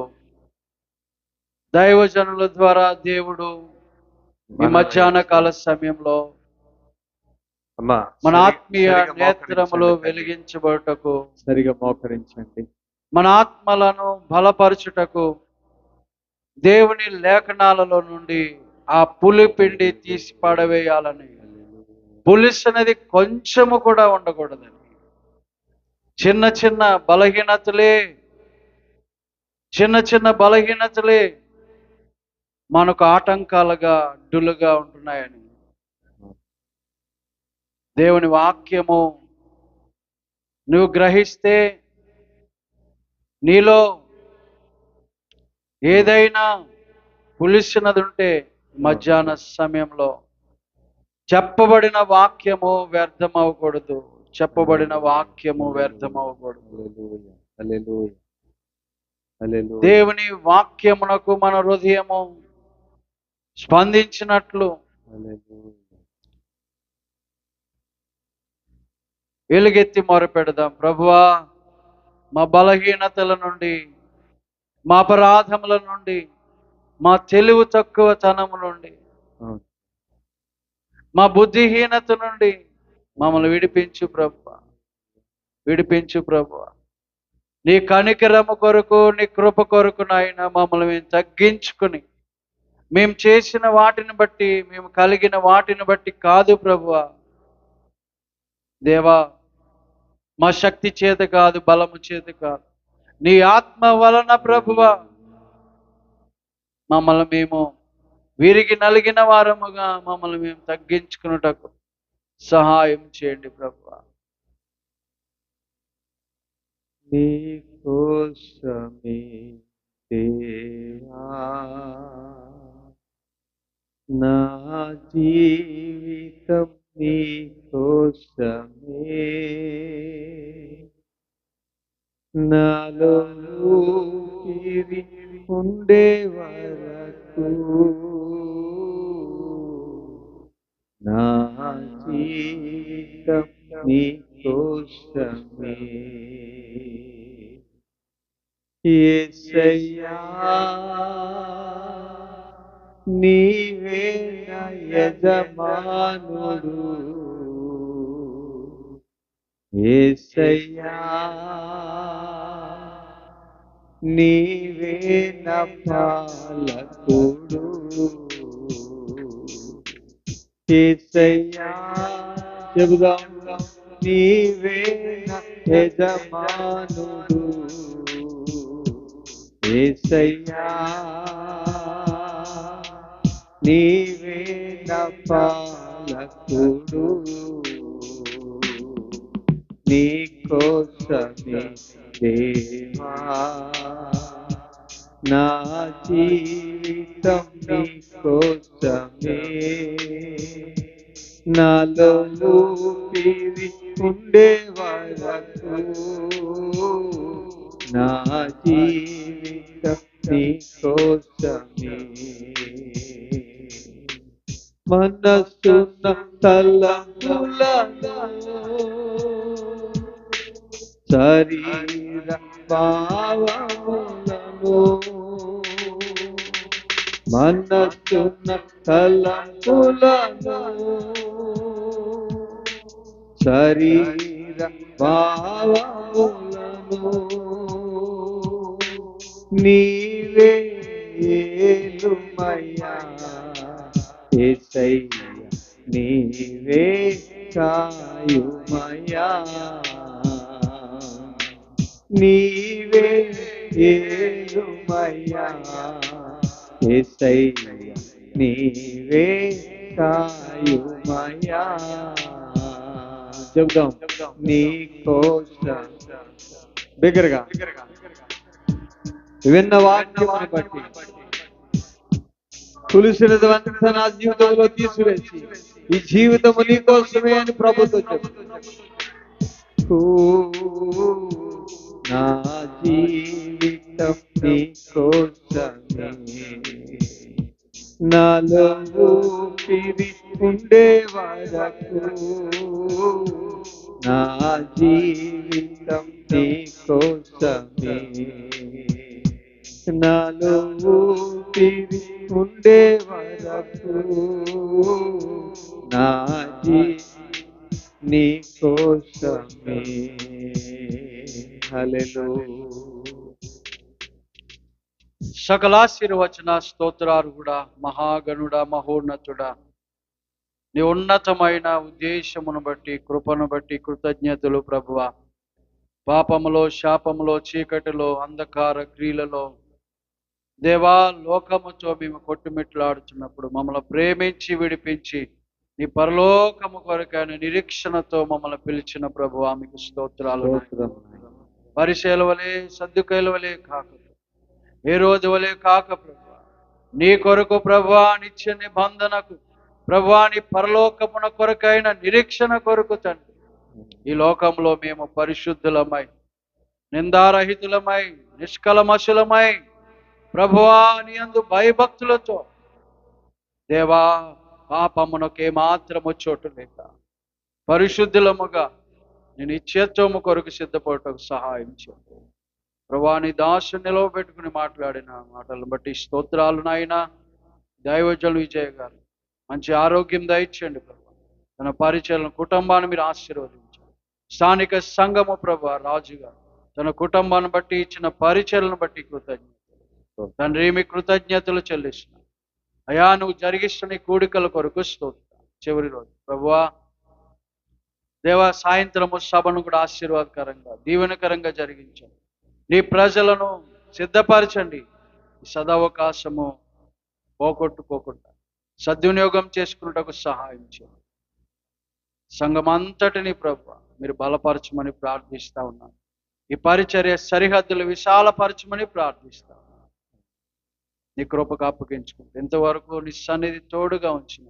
దైవజనుల ద్వారా దేవుడు ఈ మధ్యాహ్న కాల సమయంలో మన ఆత్మీయ నేత్రములు వెలిగించబడుటకు
సరిగా మోకరించండి.
మన ఆత్మలను బలపరచుటకు దేవుని లేఖనాలలో నుండి ఆ పులిపిండి తీసి పడవేయాలని, పులుసు అనేది కొంచెము కూడా ఉండకూడదని, చిన్న చిన్న బలహీనతలే మనకు ఆటంకాలుగా అడ్డులుగా ఉంటున్నాయని దేవుని వాక్యము నువ్వు గ్రహిస్తే నీలో ఏదైనా పులిసినది ఉంటే మధ్యాహ్న సమయంలో చెప్పబడిన వాక్యము వ్యర్థం అవ్వకూడదు. చెప్పబడిన వాక్యము వ్యర్థం అవ్వకూడదు.
హల్లెలూయా, హల్లెలూయా.
దేవుని వాక్యమునకు మన హృదయము స్పందించినట్లు
హల్లెలూయా.
ఎలుగెత్తి మొరపెడదాం. ప్రభువా, మా బలహీనతల నుండి, మా అపరాధముల నుండి, మా తెలివి తక్కువతనము నుండి,
అవును.
మా బుద్ధిహీనత నుండి మమ్మల్ని విడిపించు ప్రభువా, విడిపించు ప్రభువా. నీ కనికరము కొరకు, నీ కృప కొరకు నాయన మమ్మల్ని మేము తగ్గించుకుని, మేము చేసిన వాటిని బట్టి, మేము కలిగిన వాటిని బట్టి కాదు ప్రభువా. దేవా, మా శక్తి చేత కాదు, బలము చేత కాదు, నీ ఆత్మ వలన ప్రభువా మమ్మల్ని మేము విరిగి నలిగిన వారముగా మమ్మల్ని మేము తగ్గించుకున్నటకు సహాయం చేయండి ప్రభువా.
నీ కోసమే దేవా నా జీవితం, నీ కోసమే నాలో ఊపిరి ఉండే వరకు నా జీవితం నీ కోసమే. యేసయ్యా, నీవే నా యజమానుడు. యేసయ్యా, నీవే నా పాలకుడు. యేసయ్యా, చెబుదాం, నీవే నా యజమానుడు. యేసయ్యా, నీవే నా పాలకుడు. నీ కోసమే దేవా నా జీవితం, నీ కోసమే నాలో ఊపిరి ఉండే వరకు నా జీవితం నీ కోసమే. మనసున్న తలంపులను, శరీర భావములను, మనసున్న తలంపులను, శరీర భావములను నీవే ఏలుమయ్యా. యేసయ్యా, నీవే కాయుమయ్యా. నీవే ఏలుమయ్యా. యేసయ్యా, నీవే కాయుమయా. చెబుదాం. నీ కోసం బిగ్గరగా విన్న వాక్యమును బట్టి తులసినదంతా నా జీవితంలో తీసివేసి ఈ జీవితము నీ కోసమే అని ప్రభుతో చెప్తున్నాను. నా జీవితం నీ కోసమే, నాలో ఊపిరి ఉండే వరకు నా జీవితం నీ కోసమే, నాలో ఊపిరి ఉండే వరకు నా నీ కోసమే. హల్లెలూయా.
సకలాశీర్వచన స్తోత్రాలు కూడా మహాగణుడా, మహోన్నతుడా, నీ ఉన్నతమైన ఉద్దేశమును బట్టి, కృపను బట్టి కృతజ్ఞతలు ప్రభువా. పాపములో, శాపములో, చీకటిలో, అంధకార క్రియలలో దేవా, లోకముతో మేము కొట్టుమిట్లాడుతున్నప్పుడు మమ్మల్ని ప్రేమించి విడిపించి నీ పరలోకము కొరకైన నిరీక్షణతో మమ్మల్ని పిలిచిన ప్రభువా, మీకు స్తోత్రాలు. పరిశీల వలె, సద్దుకైల వలె కాక, ఏ రోజు వలె కాక ప్రభువా, నీ కొరకు ప్రభువా, నిత్య నిబంధనకు ప్రభువా, నీ పరలోకమున కొరకైన నిరీక్షణ కొరకు తండ్రి, ఈ లోకంలో మేము పరిశుద్ధులమై, నిందారహితులమై, నిష్కలమశులమై ప్రభువా, నీ యందు భయభక్తులతో దేవా, పాపమునకే మాత్రము చోటు లేక పరిశుద్ధులముగా నేను నిత్యత్వము కొరకు సిద్ధపడటకు సహాయం చేయండి ప్రభువా. నీ దాసు నిలవబెట్టుకుని మాట్లాడిన మాటలను బట్టి స్తోత్రాలు నాయన. దైవజనులు విజయ్ గారు మంచి ఆరోగ్యం దయచేయండి ప్రభు. తన పరిచయలను, కుటుంబాన్ని మీరు ఆశీర్వదించండి. స్థానిక సంఘము ప్రభు రాజు గారు తన కుటుంబాన్ని బట్టి ఇచ్చిన పరిచయలను బట్టి కృతజ్ఞతలు తండ్రి, మీ కృతజ్ఞతలు చెల్లిస్తున్నాను అయా. నువ్వు జరిగిస్తున్న కూడికల కొరకు స్తోత్రం. చివరి రోజు ప్రభువా దేవా, సాయంత్రము సభను కూడా ఆశీర్వాదకరంగా, దీవెనకరంగా జరిగించండి. నీ ప్రజలను సిద్ధపరచండి. ఈ సదవకాశము పోగొట్టుకోకుండా సద్వినియోగం చేసుకున్నటకు సహాయం చేయండి. సంఘం అంతటిని ప్రభువా మీరు బలపరచమని ప్రార్థిస్తా ఉన్నాను. ఈ పరిచర్య సరిహద్దులు విశాలపరచమని ప్రార్థిస్తా ఉన్నాను. నీ కృపకు అప్పగించుకుంటూ ఇంతవరకు నీ సన్నిధి తోడుగా ఉంచిన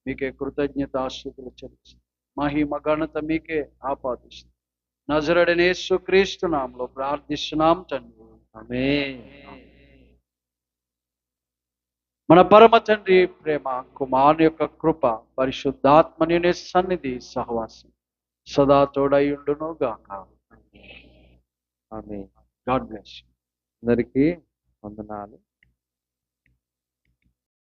మీకే కృతజ్ఞత ఆస్తుతులు చెల్లిస్తాను. మహిమ ఘనత మీకే ఆపాదిస్తాం. నజరుడైన యేసుక్రీస్తు నామములో ప్రార్థిస్తున్నాం తండ్రి, ఆమేన్. మన పరమ తండ్రి ప్రేమ, కుమారుని యొక్క కృప, పరిశుద్ధాత్మని సన్నిధి సహవాసం సదా తోడయుండును గాక.
ఆమేన్.
God bless.
అందరికీ వందనాలు.